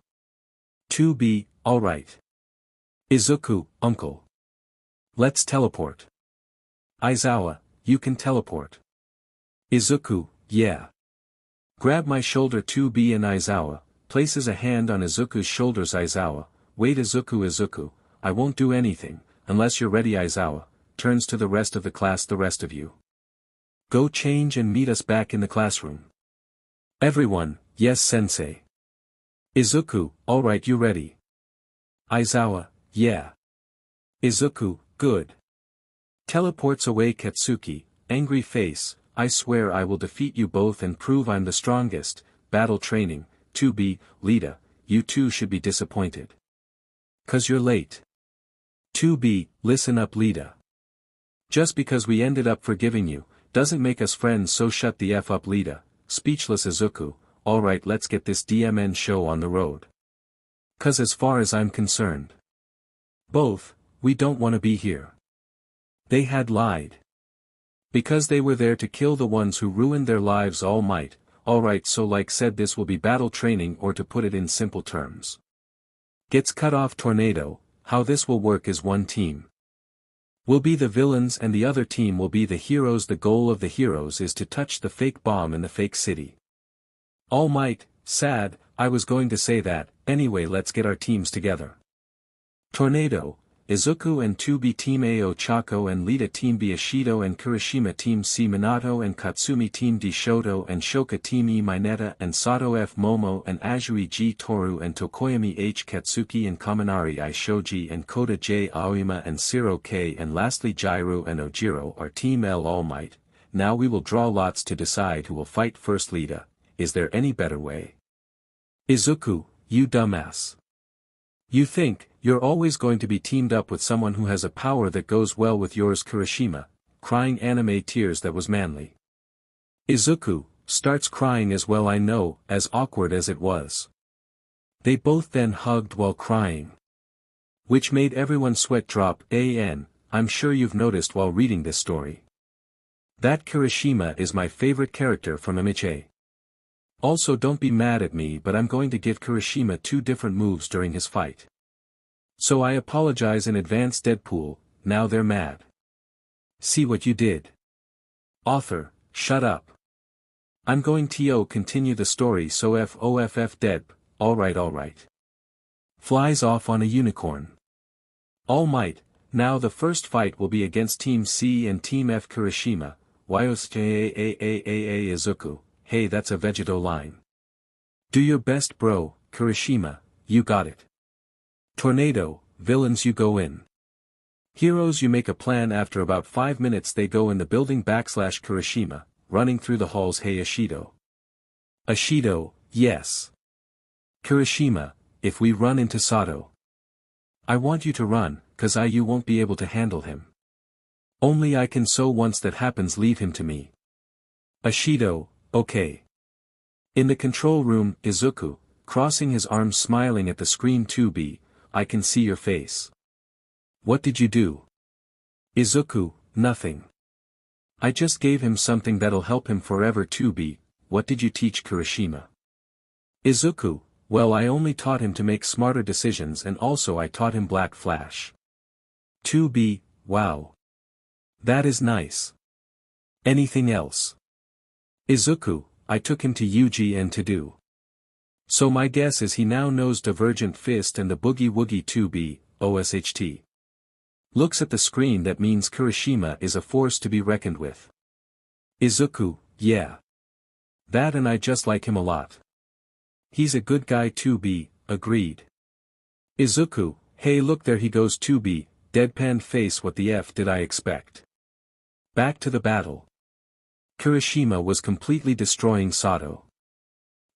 2B, alright. Izuku, uncle. Let's teleport. Aizawa, you can teleport. Izuku, yeah. Grab my shoulder. 2B and Aizawa, places a hand on Izuku's shoulders. Aizawa, wait Izuku, I won't do anything, unless you're ready. Aizawa, turns to the rest of the class. The rest of you, go change and meet us back in the classroom. Everyone, yes sensei. Izuku, alright you ready? Aizawa, yeah. Izuku, good. Teleports away. Katsuki, angry face, I swear I will defeat you both and prove I'm the strongest. Battle training. 2B, Lita, you two should be disappointed. 'Cause you're late. 2B, listen up Lita. Just because we ended up forgiving you, doesn't make us friends, so shut the F up Lita. Speechless Izuku, alright let's get this DMN show on the road. 'Cause as far as I'm concerned, both, we don't want to be here. They had lied. Because they were there to kill the ones who ruined their lives. All Might, alright so like said this will be battle training, or to put it in simple terms. Gets cut off. Tornado, how this will work is one team will be the villains and the other team will be the heroes. The goal of the heroes is to touch the fake bomb in the fake city. All Might, sad, I was going to say that, anyway let's get our teams together. Tornado, Izuku and 2B Team A Ochako and Lita Team B Ashido and Kirishima Team C Minato and Katsumi Team D Shoto and Shoka Team E Mineta and Sato F Momo and Azui G Toru and Tokoyami H Katsuki and Kaminari I Shoji and Kota J Aoyama and Siro K and lastly Jairu and Ojiro are Team L. All Might. Now we will draw lots to decide who will fight first. Lita, is there any better way? Izuku, you dumbass. You think you're always going to be teamed up with someone who has a power that goes well with yours. Kirishima, crying anime tears, that was manly. Izuku, starts crying as well. I know, as awkward as it was. They both then hugged while crying, which made everyone sweat drop. I'm sure you've noticed while reading this story that Kirishima is my favorite character from MHA. Also don't be mad at me, but I'm going to give Kirishima 2 different moves during his fight. So I apologize in advance. Deadpool, now they're mad. See what you did. Author, shut up. I'm going to continue the story, so FOFF Dead, alright. Flies off on a unicorn. All Might, now the first fight will be against Team C and Team F. Kirishima, Izuku. Hey, that's a Vegeto line. Do your best bro, Kirishima, you got it. Tornado, villains you go in. Heroes you make a plan. After about 5 minutes they go in the building. Kirishima, running through the halls. Hey Ashido. Ashido, yes. Kirishima, if we run into Sato. I want you to run, cause you won't be able to handle him. Only I can, so once that happens leave him to me. Ashido, okay. In the control room, Izuku, crossing his arms smiling at the screen. 2B, I can see your face. What did you do? Izuku, nothing. I just gave him something that'll help him forever. 2B, what did you teach Kirishima? Izuku, well I only taught him to make smarter decisions and also I taught him Black Flash. 2B, wow. That is nice. Anything else? Izuku, I took him to Yuji and to do. So my guess is he now knows Divergent Fist and the Boogie Woogie. 2B, OSHT. Looks at the screen, that means Kirishima is a force to be reckoned with. Izuku, yeah. That, and I just like him a lot. He's a good guy. 2B, agreed. Izuku, hey look there he goes. 2B, deadpan face, what the F did I expect? Back to the battle. Kirishima was completely destroying Sato.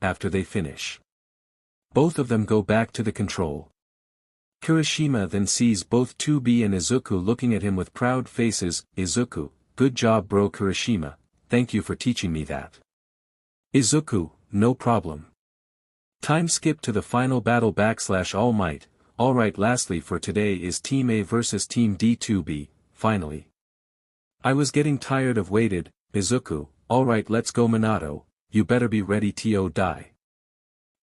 after they finish. Both of them go back to the control. Kirishima then sees both 2B and Izuku looking at him with proud faces. Izuku, good job bro. Kirishima, thank you for teaching me that. Izuku, no problem. Time skip to the final battle / All Might. Alright, lastly for today is Team A versus Team D. 2B, finally. I was getting tired of waited. Izuku, alright, let's go. Minato, you better be ready to die.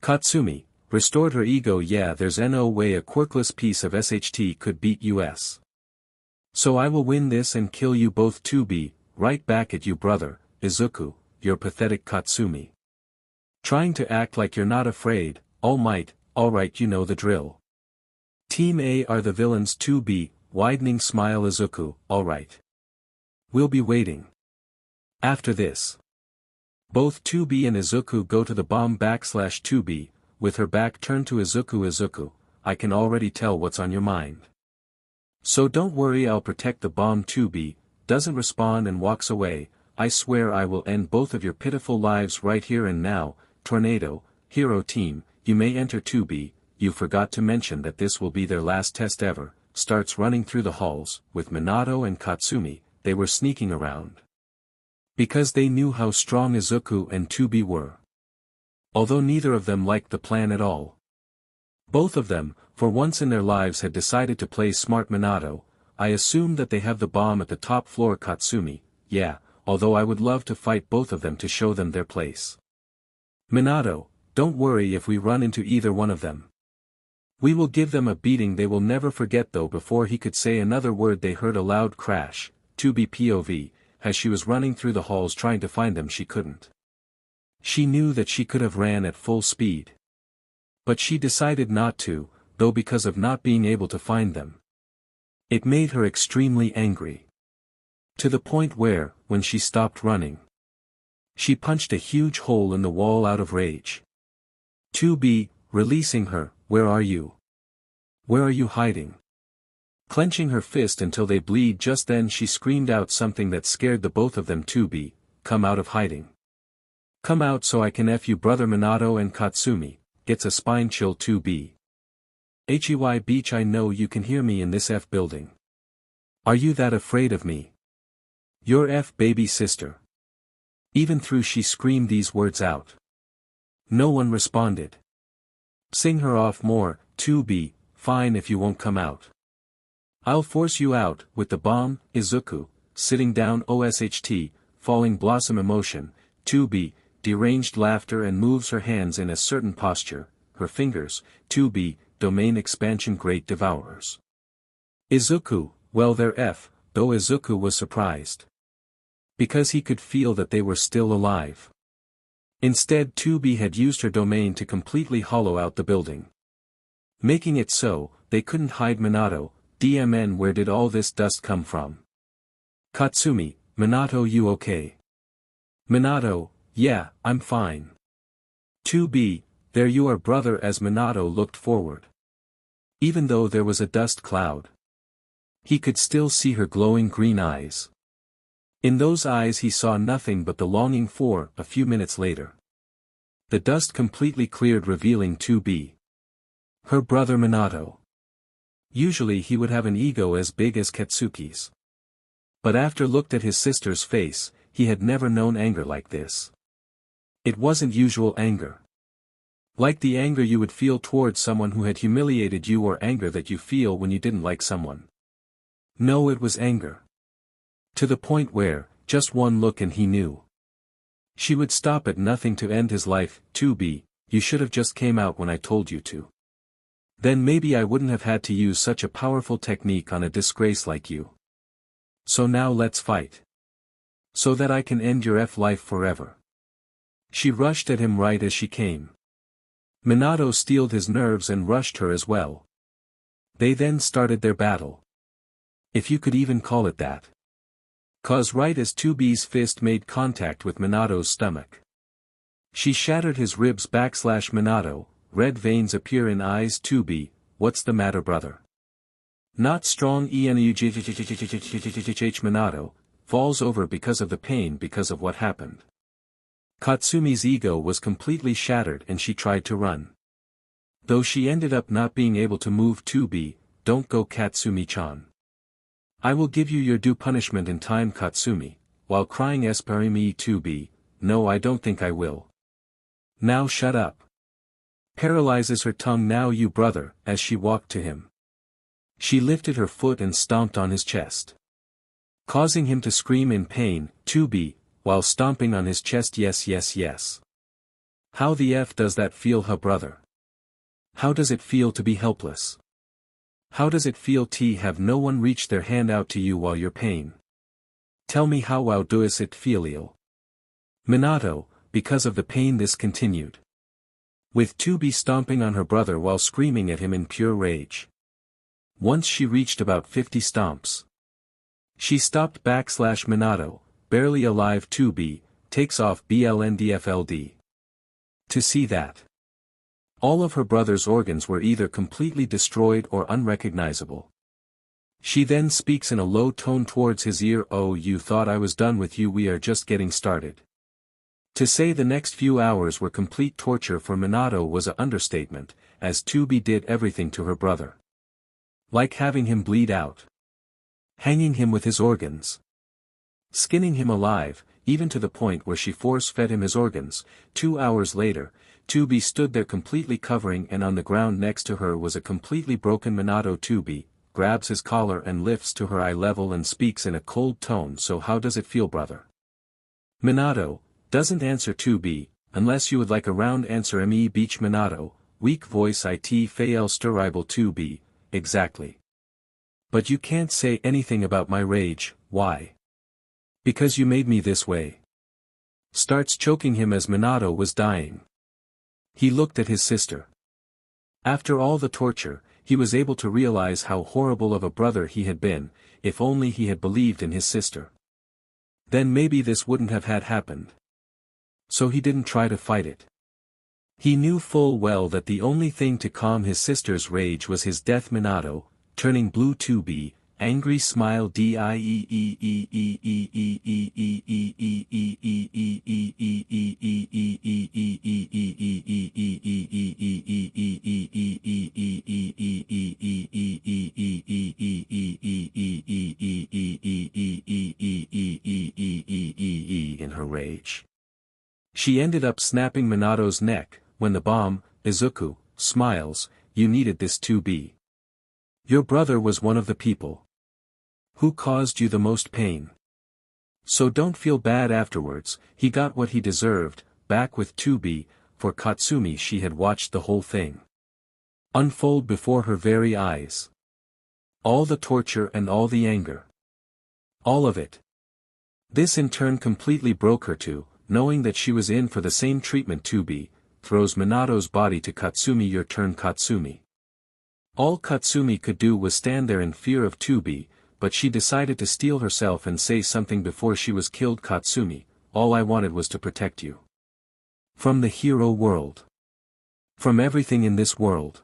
Katsumi, restored her ego. Yeah, there's no way a quirkless piece of SHT could beat us. So I will win this and kill you both. 2B, right back at you brother. Izuku, you're pathetic. Katsumi. Trying to act like you're not afraid. All Might, alright, you know the drill. Team A are the villains. 2B, widening smile. Izuku, alright. We'll be waiting. After this, both 2B and Izuku go to the bomb / 2B, with her back turned to Izuku. Izuku, I can already tell what's on your mind. So don't worry, I'll protect the bomb. 2B, doesn't respond and walks away. I swear I will end both of your pitiful lives right here and now. Tornado, hero team, you may enter. 2B, you forgot to mention that this will be their last test ever. Starts running through the halls, with Minato and Katsumi. They were sneaking around. Because they knew how strong Izuku and 2B were. Although neither of them liked the plan at all. Both of them, for once in their lives, had decided to play smart. Minato, I assume that they have the bomb at the top floor. Katsumi, yeah, although I would love to fight both of them to show them their place. Minato, don't worry if we run into either one of them. We will give them a beating they will never forget. Though before he could say another word they heard a loud crash. 2B POV, as she was running through the halls trying to find them, she couldn't. She knew that she could have ran at full speed. But she decided not to, though, because of not being able to find them. It made her extremely angry. To the point where, when she stopped running, she punched a huge hole in the wall out of rage. 2B, releasing her, where are you? Where are you hiding? Clenching her fist until they bleed. Just then she screamed out something that scared the both of them. 2B, come out of hiding. Come out so I can F you brother. Minato and Katsumi, gets a spine chill. 2B. HEY Beach, I know you can hear me in this F building. Are you that afraid of me? Your F baby sister. Even through she screamed these words out. No one responded. Sing her off more. 2B, fine if you won't come out. I'll force you out, with the bomb. Izuku, sitting down. OSHT, falling blossom emotion. 2B, deranged laughter and moves her hands in a certain posture, her fingers, 2B, domain expansion great devourers. Izuku, well their F, though Izuku was surprised. Because he could feel that they were still alive. Instead 2B had used her domain to completely hollow out the building. Making it so, they couldn't hide Minato. DMN, where did all this dust come from? Katsumi, Minato, you okay? Minato, yeah, I'm fine. 2B, there you are brother. As Minato looked forward. Even though there was a dust cloud, he could still see her glowing green eyes. In those eyes he saw nothing but the longing for. A few minutes later, the dust completely cleared, revealing 2B. Her brother Minato. Usually he would have an ego as big as Katsuki's. But after looked at his sister's face, he had never known anger like this. It wasn't usual anger. Like the anger you would feel towards someone who had humiliated you, or anger that you feel when you didn't like someone. No, it was anger. To the point where, just one look and he knew. She would stop at nothing to end his life. 2B, you should have just came out when I told you to. Then maybe I wouldn't have had to use such a powerful technique on a disgrace like you. So now let's fight. So that I can end your life forever. She rushed at him right as she came. Minato steeled his nerves and rushed her as well. They then started their battle. If you could even call it that. 'Cause right as 2B's fist made contact with Minato's stomach, she shattered his ribs. Minato, red veins appear in eyes. 2B, what's the matter brother? Not strong. Minato, falls over because of the pain, because of what happened. Katsumi's ego was completely shattered and she tried to run. Though she ended up not being able to move. 2B, don't go Katsumi-chan. I will give you your due punishment in time. Katsumi, while crying, espere me. 2B, no, I don't think I will. Now shut up. Paralyzes her tongue. Now you brother. As she walked to him, she lifted her foot and stomped on his chest, causing him to scream in pain. 2B, while stomping on his chest. Yes, yes, yes. How the F does that feel, huh brother? How does it feel to be helpless? How does it feel to have no one reach their hand out to you while you're pain? Tell me how does it feel? Minato, because of the pain this continued. With 2B stomping on her brother while screaming at him in pure rage. Once she reached about 50 stomps, she stopped. Minato, barely alive. 2B, takes off. BLNDFLD. To see that all of her brother's organs were either completely destroyed or unrecognizable. She then speaks in a low tone towards his ear. Oh, you thought I was done with you? We are just getting started. To say the next few hours were complete torture for Minato was an understatement, as 2B did everything to her brother. Like having him bleed out, hanging him with his organs, skinning him alive, even to the point where she force-fed him his organs. 2 hours later, 2B stood there completely covering, and on the ground next to her was a completely broken Minato. 2B grabs his collar and lifts to her eye level and speaks in a cold tone. So how does it feel brother? Minato doesn't answer. 2B, unless you would like a round answer. Me beach. Minato, weak voice. It fail sterible. 2B, exactly. But you can't say anything about my rage. Why? Because you made me this way. Starts choking him as Minato was dying. He looked at his sister. After all the torture, he was able to realize how horrible of a brother he had been. If only he had believed in his sister, then maybe this wouldn't have had happened. So he didn't try to fight it. He knew full well that the only thing to calm his sister's rage was his death. Minato, turning blue. 2B, angry smile. In her rage, she ended up snapping Minato's neck. When the bomb, Izuku, smiles, you needed this. 2B. Your brother was one of the people who caused you the most pain. So don't feel bad afterwards. He got what he deserved. back with 2B, for Katsumi she had watched the whole thing unfold before her very eyes. All the torture and all the anger. All of it. This in turn completely broke her too, knowing that she was in for the same treatment 2B, throws Minato's body to Katsumi. Your turn Katsumi. All Katsumi could do was stand there in fear of 2B, but she decided to steel herself and say something before she was killed. Katsumi, all I wanted was to protect you. From the hero world. From everything in this world.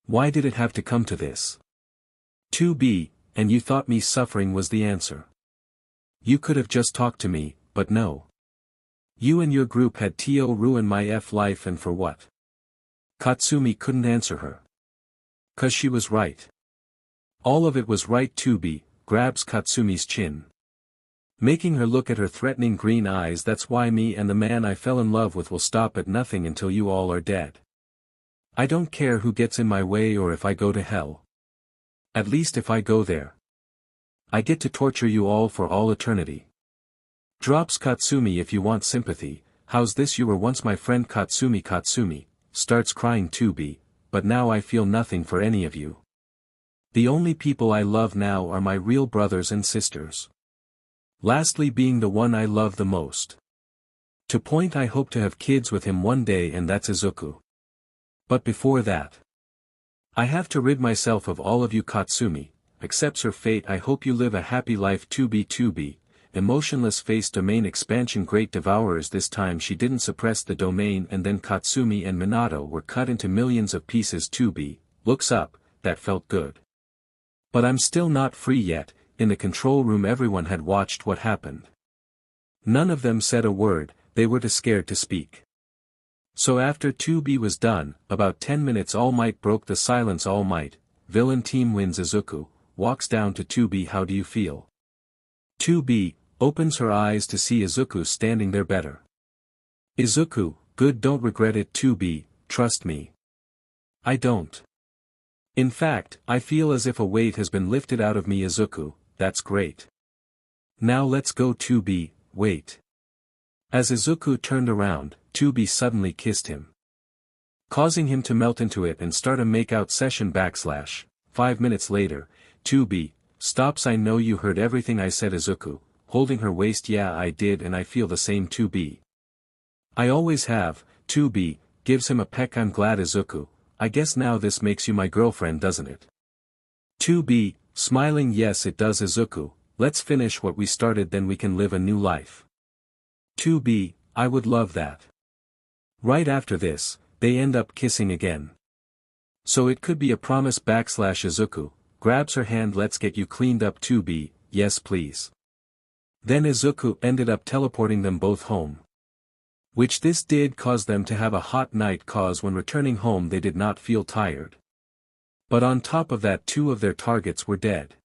Why did it have to come to this? 2B, and you thought me suffering was the answer. You could have just talked to me, but no. You and your group had to ruin my life, and for what? Katsumi couldn't answer her. 'Cause she was right. All of it was right. 2B, grabs Katsumi's chin, making her look at her threatening green eyes. That's why me and the man I fell in love with will stop at nothing until you all are dead. I don't care who gets in my way or if I go to hell. At least if I go there, I get to torture you all for all eternity. Drops Katsumi. If you want sympathy, how's this? You were once my friend. Katsumi starts crying. 2B, but now I feel nothing for any of you. The only people I love now are my real brothers and sisters. Lastly being the one I love the most. To point I hope to have kids with him one day, and that's Izuku. But before that, I have to rid myself of all of you. Katsumi accepts her fate. I hope you live a happy life. 2B, emotionless face. Domain expansion. Great devourers. This time she didn't suppress the domain, and then Katsumi and Minato were cut into millions of pieces. 2B looks up. That felt good. But I'm still not free yet. In the control room everyone had watched what happened. None of them said a word, they were too scared to speak. So after 2B was done, about 10 minutes All Might broke the silence. All Might, villain team wins. Izuku walks down to 2B. How do you feel? 2B opens her eyes to see Izuku standing there. Better. Izuku, good, don't regret it. 2B, trust me. I don't. In fact, I feel as if a weight has been lifted out of me. Izuku, that's great. Now let's go. 2B, wait. As Izuku turned around, 2B suddenly kissed him, causing him to melt into it and start a makeout session. 5 minutes later, 2B stops. I know you heard everything I said. Izuku, holding her waist. Yeah, I did, and I feel the same. 2B. I always have. 2B gives him a peck. I'm glad. Izuku, I guess now this makes you my girlfriend, doesn't it? 2B, smiling. Yes it does. Izuku, let's finish what we started, then we can live a new life. 2B, I would love that. Right after this, they end up kissing again. So it could be a promise. Izuku grabs her hand. Let's get you cleaned up. 2B, yes please. Then Izuku ended up teleporting them both home. Which this did cause them to have a hot night, cause when returning home they did not feel tired. But on top of that, 2 of their targets were dead.